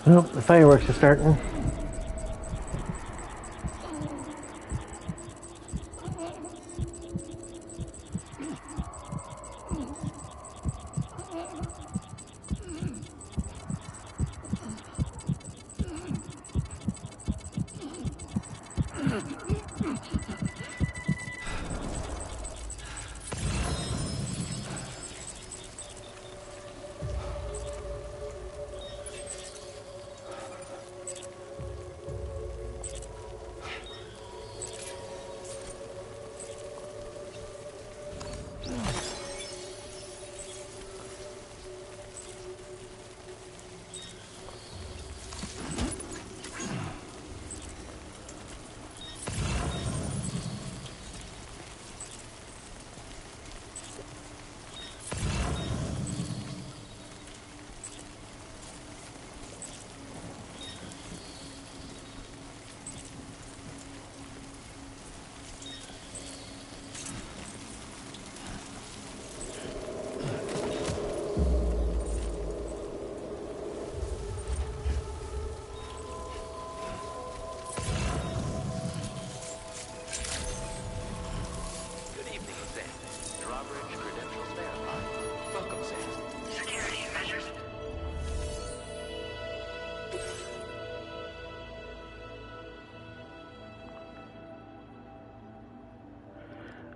Well, the fireworks are starting.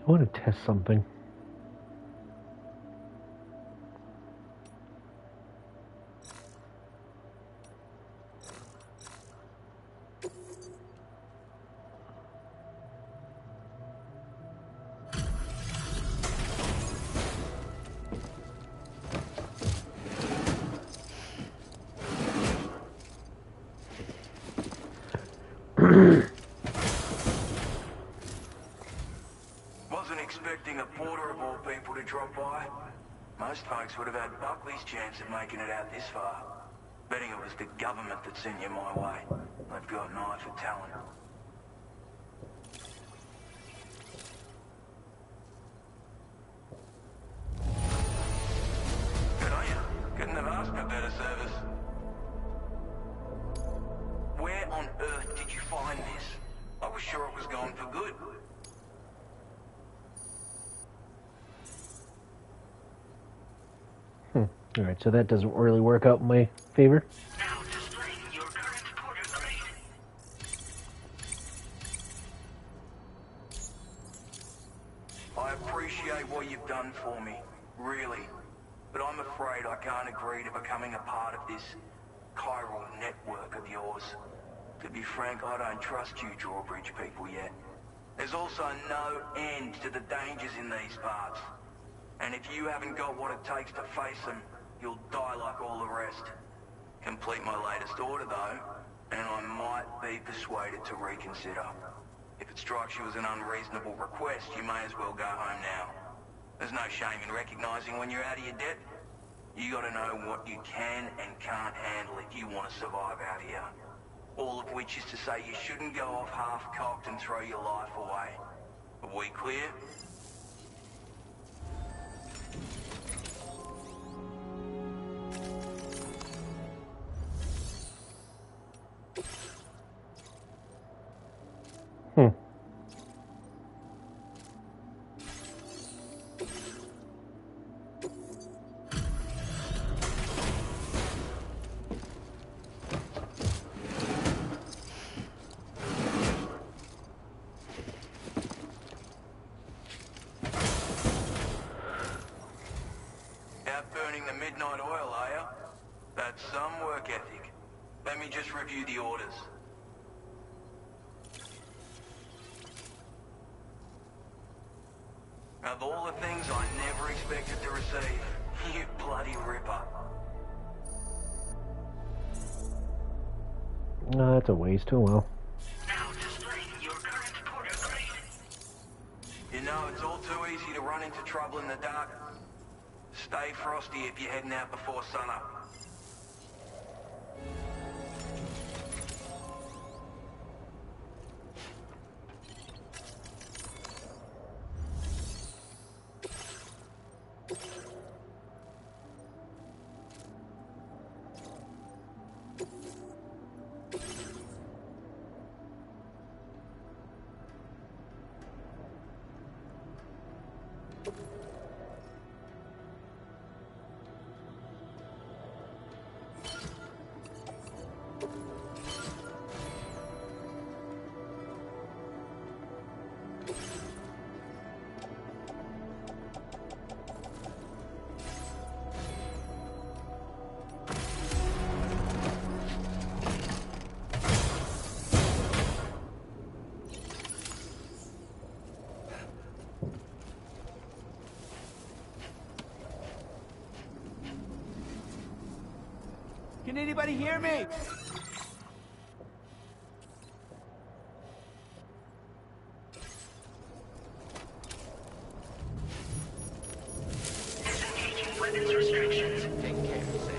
I want to test something. Wasn't expecting a porter of all people to drop by. Most folks would have had Buckley's chance of making it out this far. Betting it was the government that sent you my way. They've got an eye for talent. Good on you. Couldn't have asked for better service. Where on earth did you find this? I was sure it was gone for good. Alright, so that doesn't really work out in my favor. I appreciate what you've done for me, really. But I'm afraid I can't agree to becoming a part of this chiral network of yours. To be frank, I don't trust you drawbridge people yet. There's also no end to the dangers in these parts. And if you haven't got what it takes to face them, you'll die like all the rest. Complete my latest order, though, and I might be persuaded to reconsider. If it strikes you as an unreasonable request, you may as well go home now. There's no shame in recognizing when you're out of your depth. You gotta know what you can and can't handle if you want to survive out here. All of which is to say you shouldn't go off half-cocked and throw your life away. Are we clear? Burning the midnight oil, are ya? That's some work ethic. Let me just review the orders. Of all the things I never expected to receive, you bloody ripper. No, that's a waste. Oh well. You know, it's all too easy to run into trouble in the dark. Stay frosty if you're heading out before sunup. Can anybody hear me? Disengaging weapons restrictions. Take care, Sam.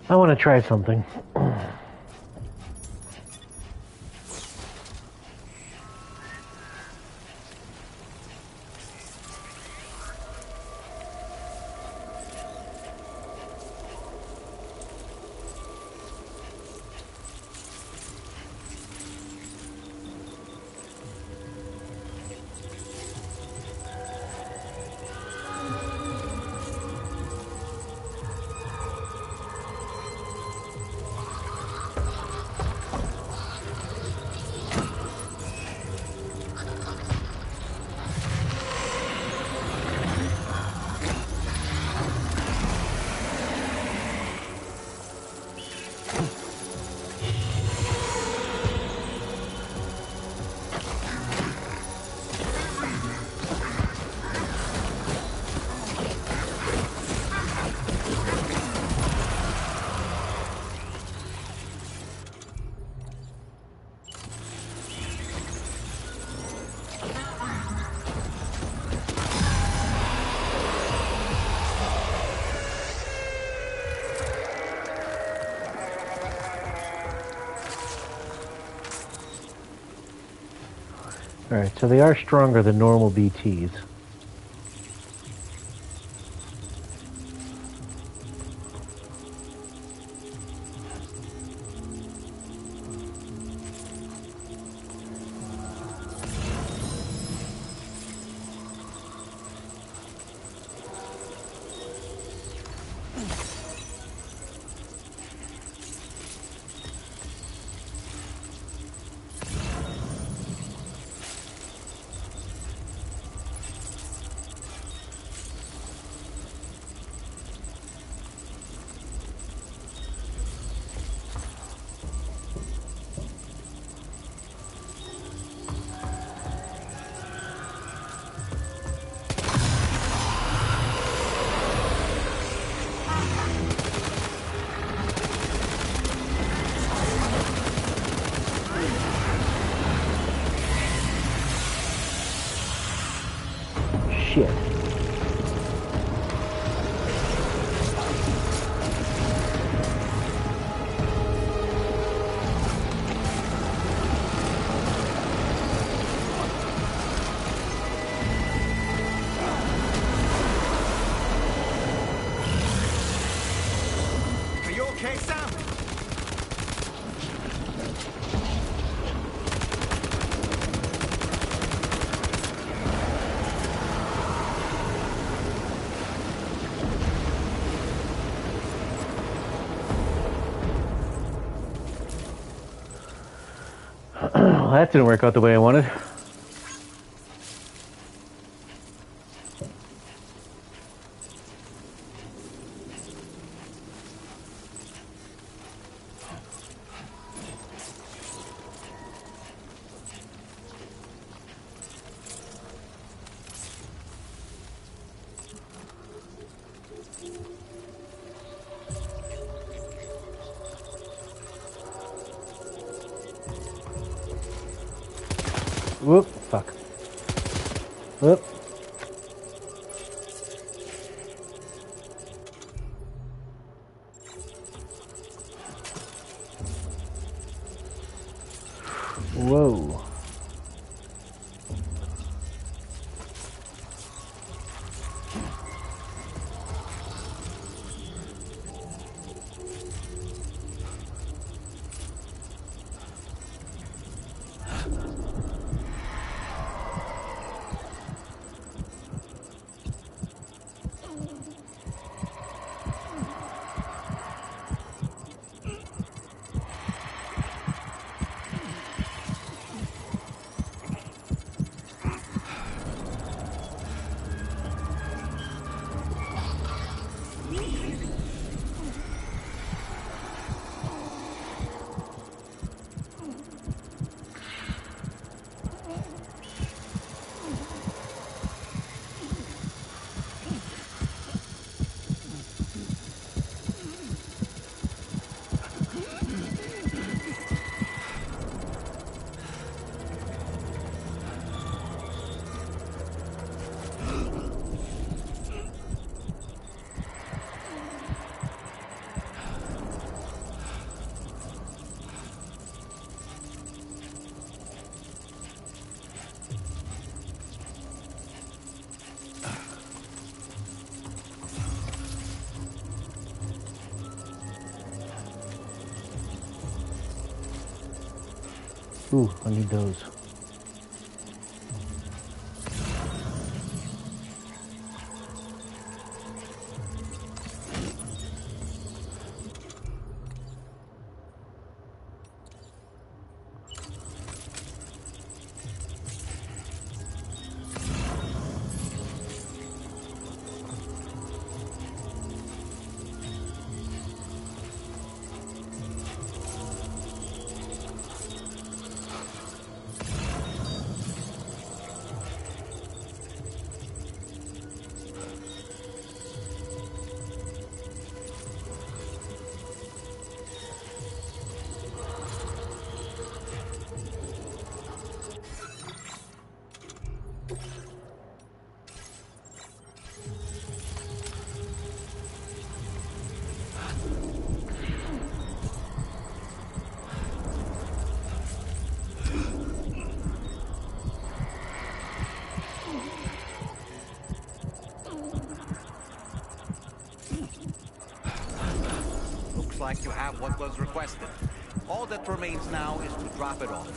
I want to try something. Alright, so they are stronger than normal BTs. that didn't work out the way I wanted. Whoop, fuck. Whoop. Whoa. Ooh, I need those. Like you have what was requested. All that remains now is to drop it off.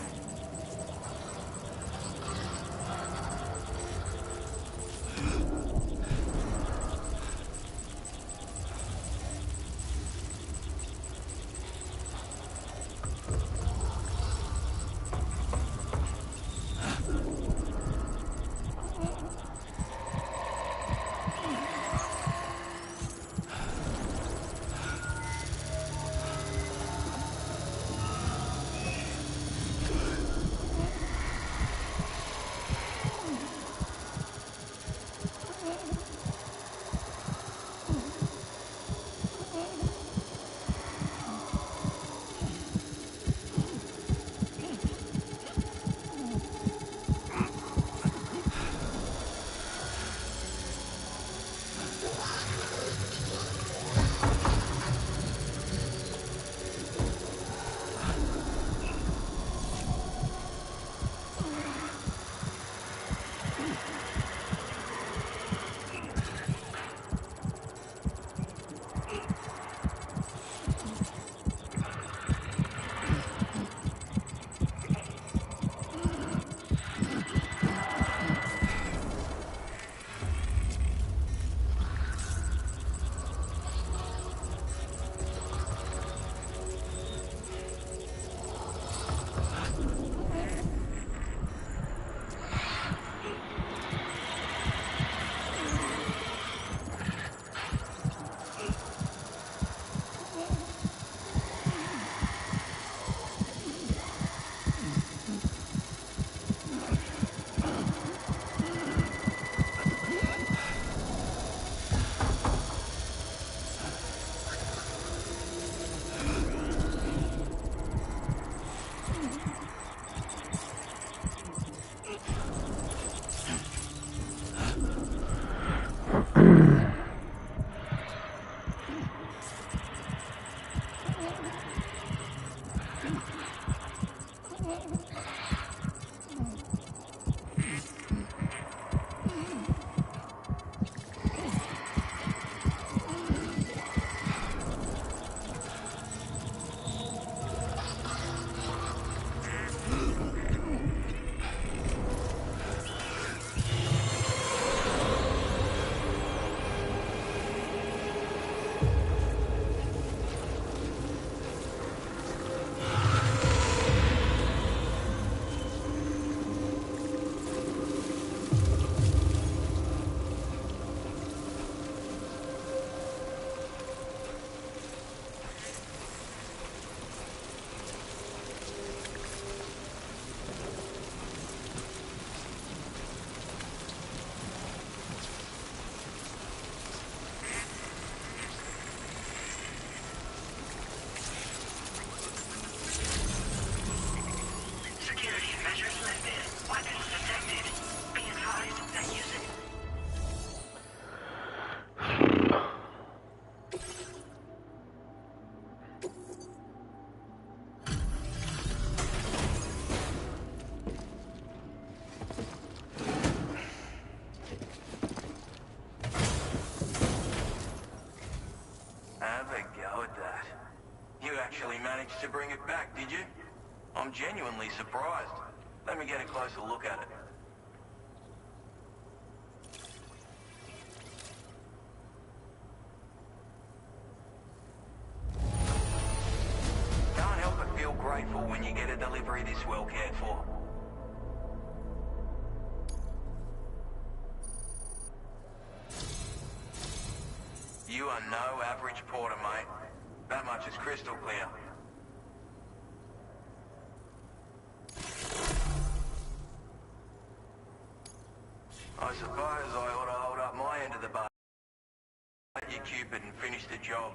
managed to bring it back, did you? I'm genuinely surprised. Let me get a closer look at it. Can't help but feel grateful when you get a delivery this well cared for. You are no average porter, mate. That much is crystal clear. I suppose I ought to hold up my end of the bar. Let you Cupid and finish the job.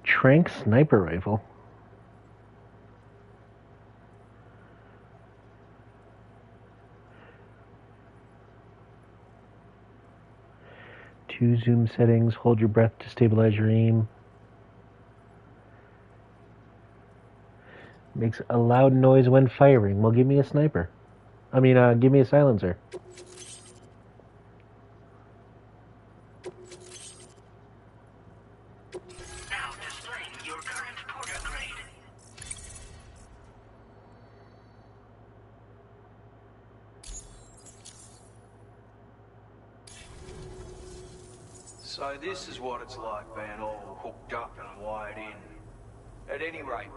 Trank sniper rifle. Two zoom settings. Hold your breath to stabilize your aim. Makes a loud noise when firing. Well, give me a sniper. Give me a silencer. So this is what it's like being all hooked up and wired in. At any rate,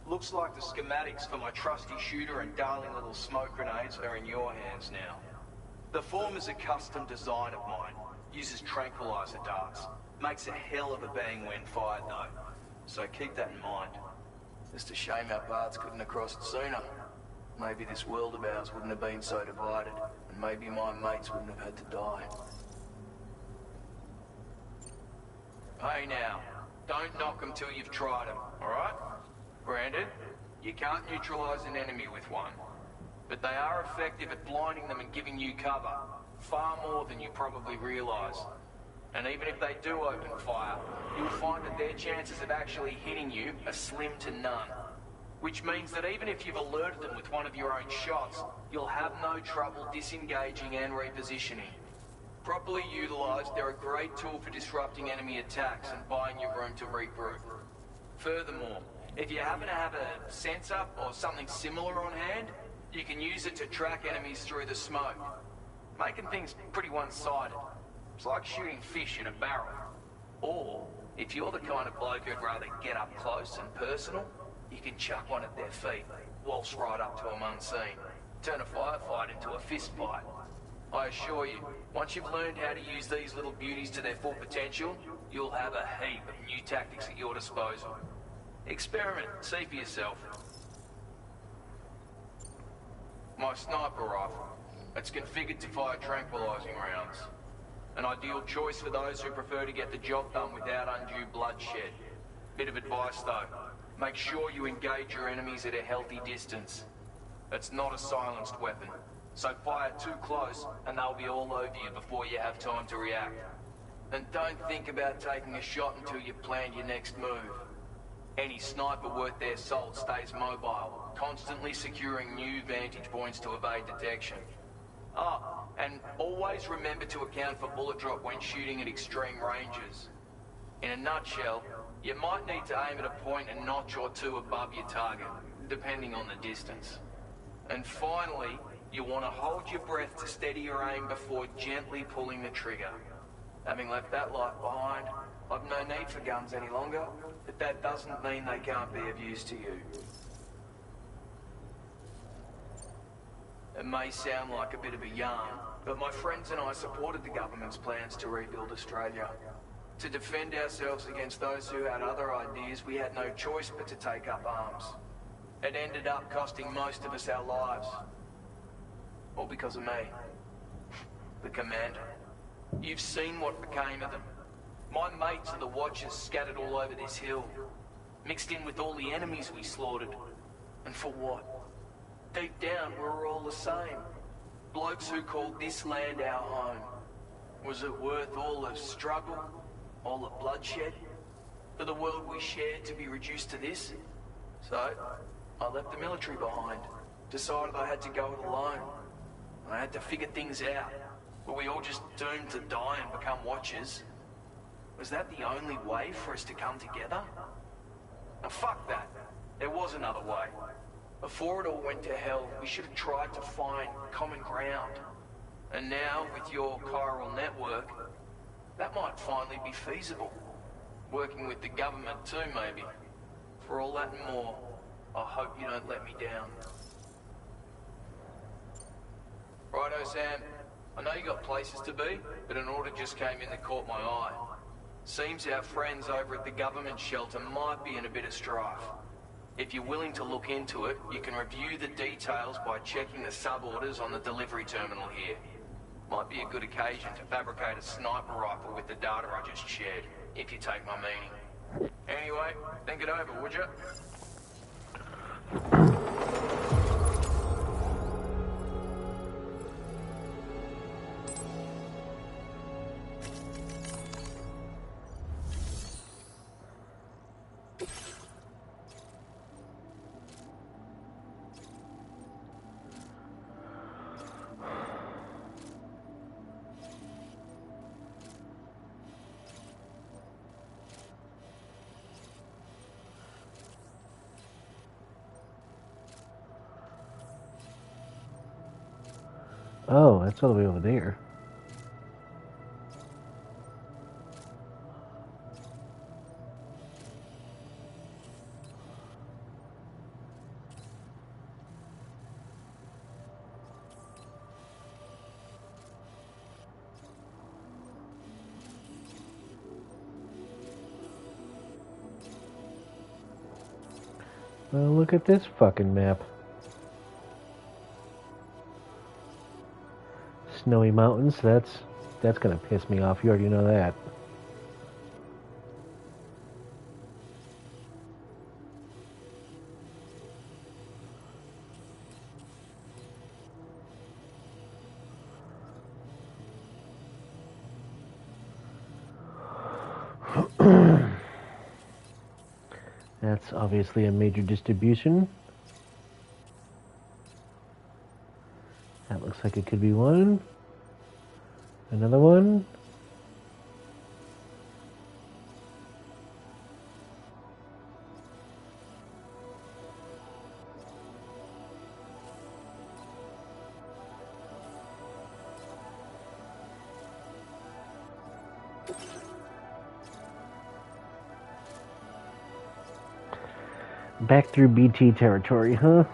looks like the schematics for my trusty shooter and darling little smoke grenades are in your hands now. The form is a custom design of mine. Uses tranquilizer darts. Makes a hell of a bang when fired though. So keep that in mind. Just a shame our paths couldn't have crossed sooner. Maybe this world of ours wouldn't have been so divided, and maybe my mates wouldn't have had to die. Hey now, don't knock them till you've tried them, alright? Granted, you can't neutralize an enemy with one, but they are effective at blinding them and giving you cover, far more than you probably realize. And even if they do open fire, you'll find that their chances of actually hitting you are slim to none. Which means that even if you've alerted them with one of your own shots, you'll have no trouble disengaging and repositioning. Properly utilized, they're a great tool for disrupting enemy attacks and buying you room to regroup. Furthermore, if you happen to have a sensor or something similar on hand, you can use it to track enemies through the smoke, making things pretty one-sided. It's like shooting fish in a barrel. Or, if you're the kind of bloke who'd rather get up close and personal, you can chuck one at their feet, waltz right up to them unseen, turn a firefight into a fist fight. I assure you, once you've learned how to use these little beauties to their full potential, you'll have a heap of new tactics at your disposal. Experiment, see for yourself. My sniper rifle. It's configured to fire tranquilizing rounds. An ideal choice for those who prefer to get the job done without undue bloodshed. Bit of advice though, make sure you engage your enemies at a healthy distance. It's not a silenced weapon. So fire too close, and they'll be all over you before you have time to react. And don't think about taking a shot until you've planned your next move. Any sniper worth their salt stays mobile, constantly securing new vantage points to evade detection. Oh, and always remember to account for bullet drop when shooting at extreme ranges. In a nutshell, you might need to aim at a point a notch or two above your target, depending on the distance. And finally, you want to hold your breath to steady your aim before gently pulling the trigger. Having left that life behind, I've no need for guns any longer, but that doesn't mean they can't be of use to you. It may sound like a bit of a yarn, but my friends and I supported the government's plans to rebuild Australia. To defend ourselves against those who had other ideas, we had no choice but to take up arms. It ended up costing most of us our lives. All because of me. The commander. You've seen what became of them. My mates are the Watchers scattered all over this hill. Mixed in with all the enemies we slaughtered. And for what? Deep down, we're all the same. Blokes who called this land our home. Was it worth all the struggle? All the bloodshed? For the world we shared to be reduced to this? So, I left the military behind. Decided I had to go it alone. I had to figure things out. Were we all just doomed to die and become Watchers? Was that the only way for us to come together? Now fuck that. There was another way. Before it all went to hell, we should have tried to find common ground. And now, with your chiral network, that might finally be feasible. Working with the government too, maybe. For all that and more, I hope you don't let me down. Righto, Sam. I know you got places to be, but an order just came in that caught my eye. Seems our friends over at the government shelter might be in a bit of strife. If you're willing to look into it, you can review the details by checking the sub-orders on the delivery terminal here. Might be a good occasion to fabricate a sniper rifle with the data I just shared, if you take my meaning. Anyway, think it over, would you? Oh, that's all the way over there. Well, look at this fucking map. Snowy mountains, that's gonna piss me off. You already know that. That's obviously a major distribution. That looks like it could be one. Another one. Back through BT territory, huh?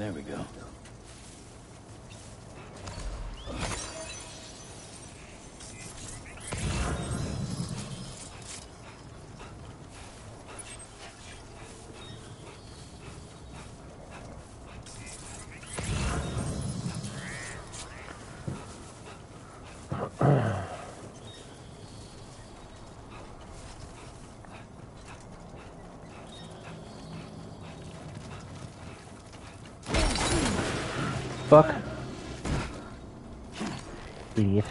There we go. Fuck. Idiot.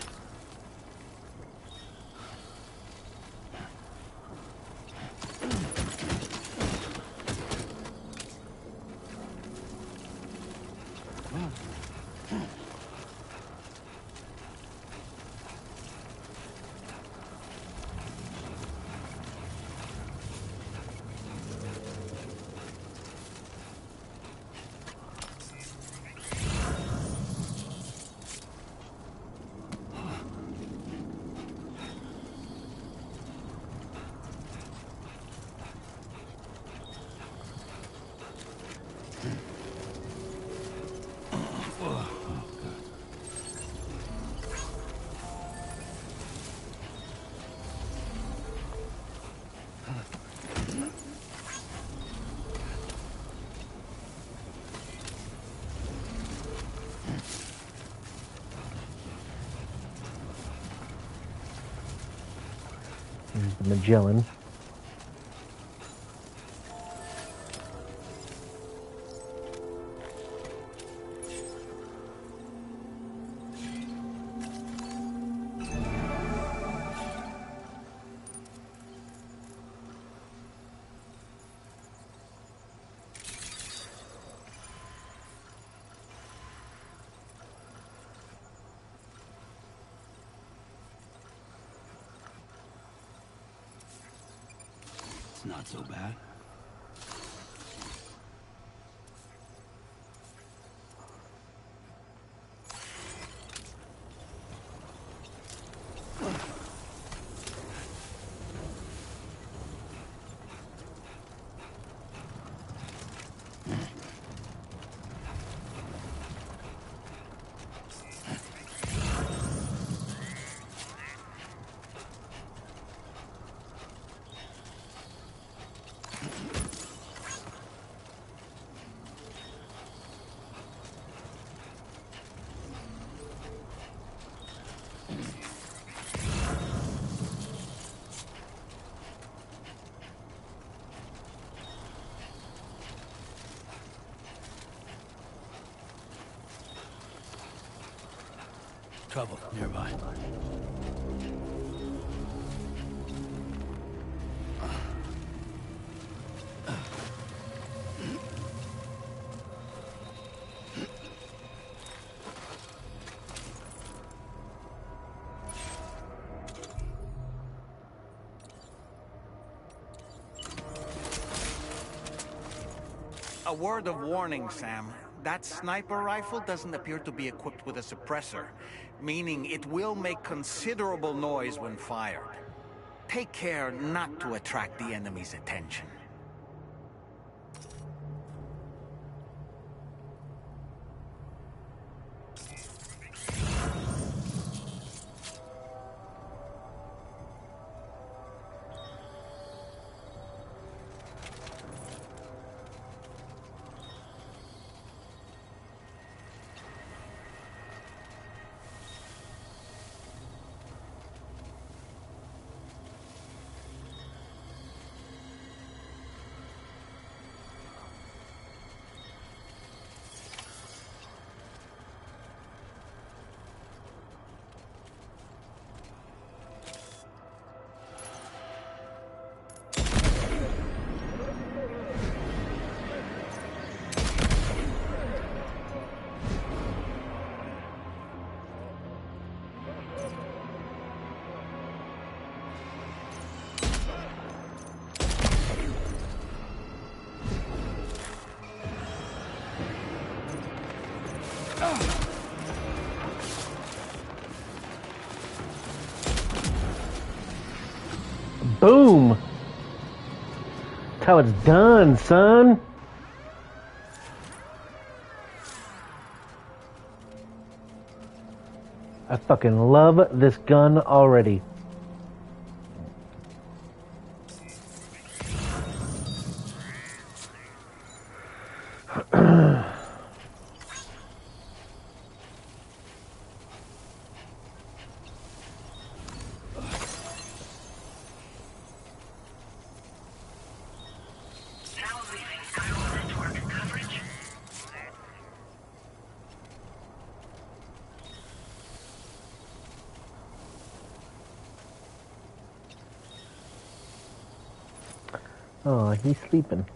Here's the Magellan. It's not so bad. Trouble nearby. A word of warning, Sam. That sniper rifle doesn't appear to be equipped with a suppressor, meaning it will make considerable noise when fired. Take care not to attract the enemy's attention. Boom! That's how it's done, son. I fucking love this gun already. Oh, he's sleeping.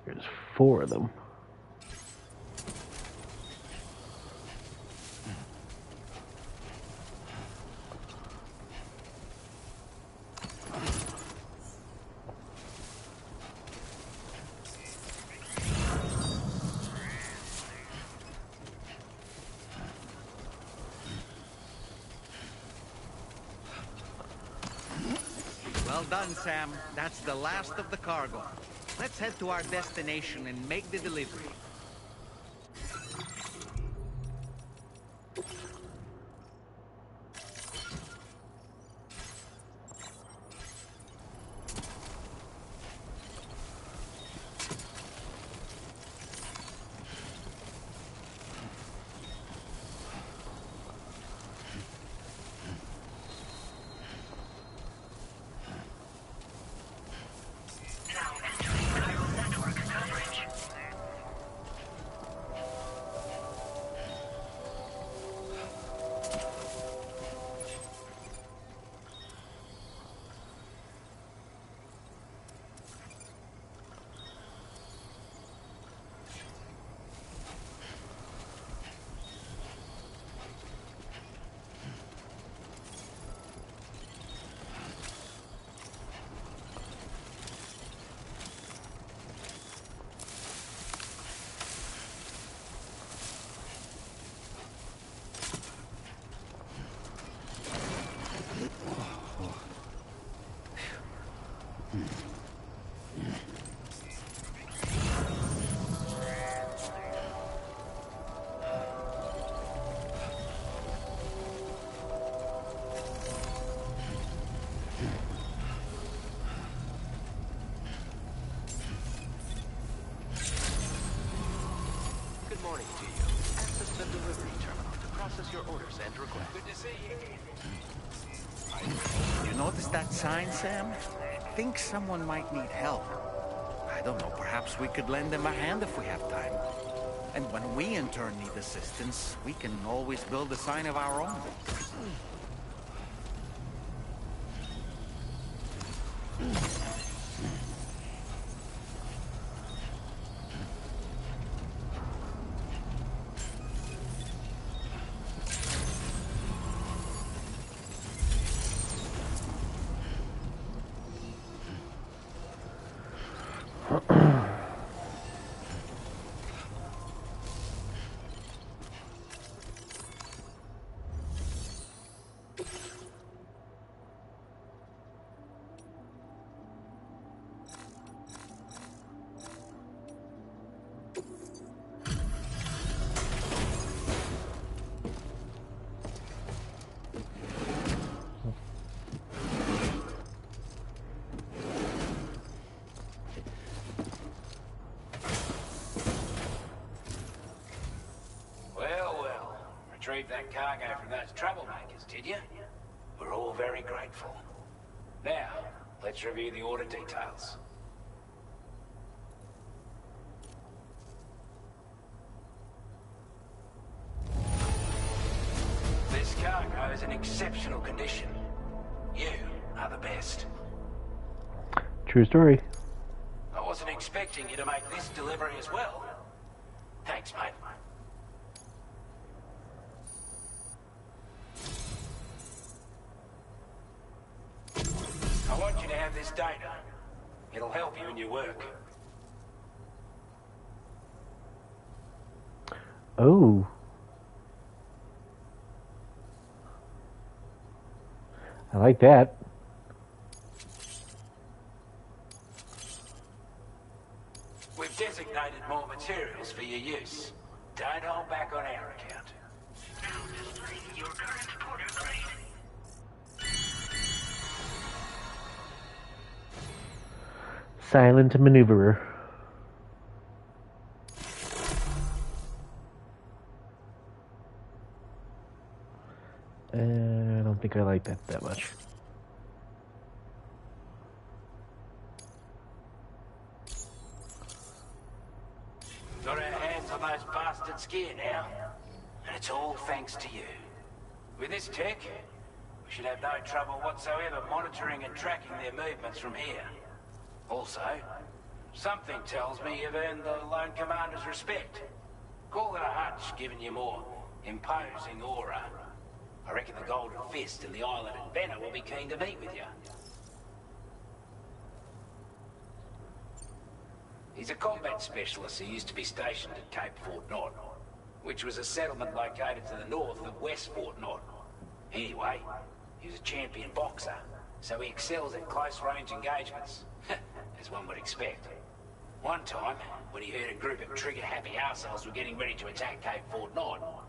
There's 4 of them. Well done, Sam. That's the last of the cargo. Let's head to our destination and make the delivery. Good morning to you. Access the delivery terminal to process your orders and requests. Good to see you. You notice that sign, Sam? I think someone might need help. I don't know, perhaps we could lend them a hand if we have time. And when we in turn need assistance, we can always build a sign of our own. retrieved that cargo from those troublemakers, did you? We're all very grateful. Now, let's review the order details. This cargo is in exceptional condition. You are the best. True story. I wasn't expecting you to make this delivery as well. Thanks, mate. I want you to have this data. It'll help you in your work. Oh. I like that. We've designated more materials for your use. Don't hold back on our account. Your current porter grade. Silent maneuverer. I don't think I like that much. Got our hands on those bastards' gear now, and it's all thanks to you. With this tech, we should have no trouble whatsoever monitoring and tracking their movements from here. Also, something tells me you've earned the Lone Commander's respect. Call it a hunch, giving you more imposing aura. I reckon the Golden Fist and the Island Inventor will be keen to meet with you. He's a combat specialist who used to be stationed at Cape Fort Knot, which was a settlement located to the north of West Fort Knot. Anyway, he was a champion boxer, so he excels at close-range engagements, as one would expect. One time, when he heard a group of trigger-happy arseholes were getting ready to attack Cape Fort Knot,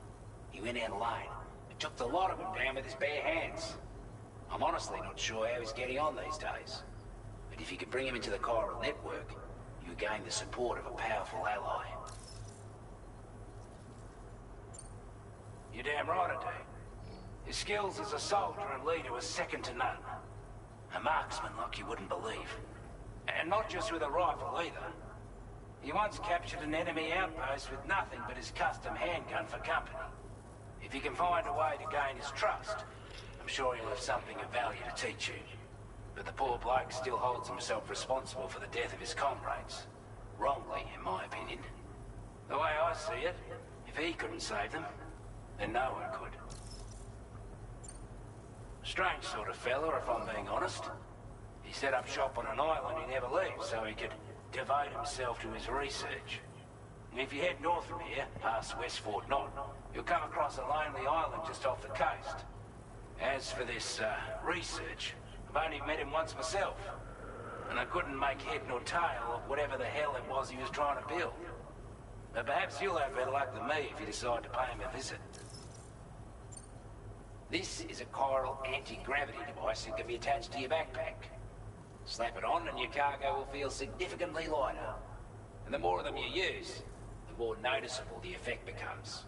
he went out alone and took the lot of them down with his bare hands. I'm honestly not sure how he's getting on these days, but if you could bring him into the chiral network, you gain the support of a powerful ally. You're damn right I do. His skills as a soldier and leader were second to none. A marksman like you wouldn't believe. And not just with a rifle either. He once captured an enemy outpost with nothing but his custom handgun for company. If you can find a way to gain his trust, I'm sure he'll have something of value to teach you. But the poor bloke still holds himself responsible for the death of his comrades. Wrongly, in my opinion. The way I see it, if he couldn't save them, then no one could. Strange sort of fella, if I'm being honest. He set up shop on an island he never leaves so he could devote himself to his research. If you head north from here, past West Fort Knot, you'll come across a lonely island just off the coast. As for this, research, I've only met him once myself, and I couldn't make head nor tail of whatever the hell it was he was trying to build. But perhaps you'll have better luck than me if you decide to pay him a visit. This is a chiral anti-gravity device that can be attached to your backpack. Slap it on and your cargo will feel significantly lighter. And the more of them you use, the more noticeable the effect becomes.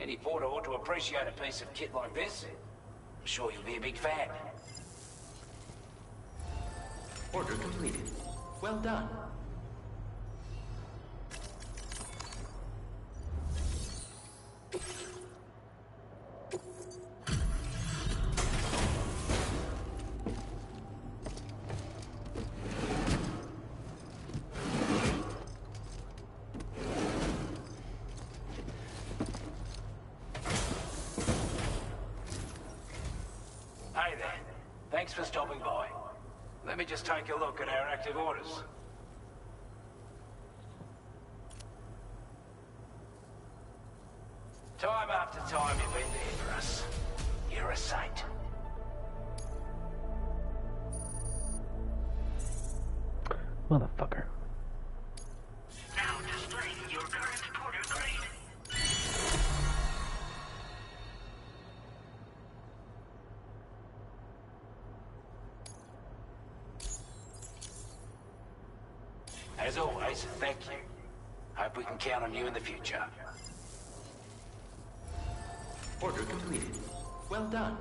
Any porter ought to appreciate a piece of kit like this. I'm sure you'll be a big fan. Order completed. Well done. Hey there. Thanks for stopping by. Let me just take a look at our active orders. Time after time you've been there for us. You're a saint. Motherfucker. Now displaying your current porter grade. As always, thank you. Hope we can count on you in the future. Order completed. Well done.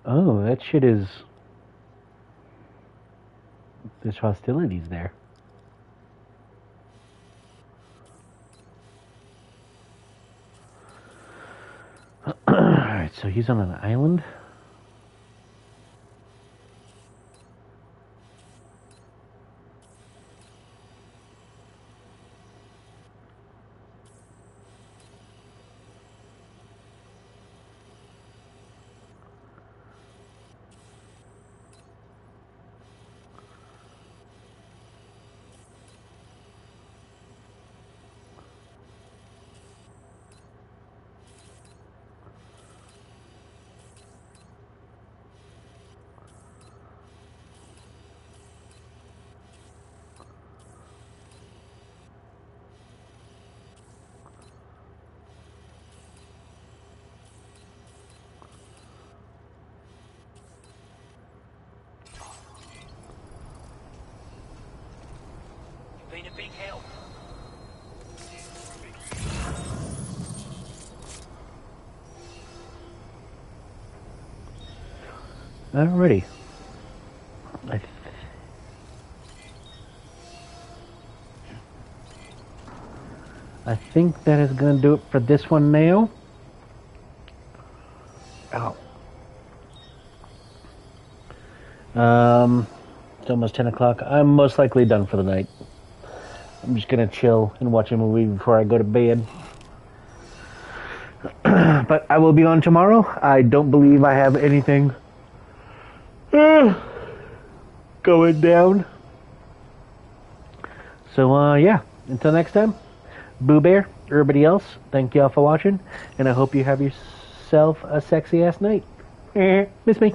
Oh, that shit is... There's hostilities there. Alright, so he's on an island. Been a big help. Alrighty. I think that is going to do it for this one now. Oh. It's almost 10 o'clock. I'm most likely done for the night. I'm just going to chill and watch a movie before I go to bed. But I will be on tomorrow. I don't believe I have anything going down. So, yeah. Until next time, Boo Bear, everybody else, thank y'all for watching. And I hope you have yourself a sexy-ass night. Miss me.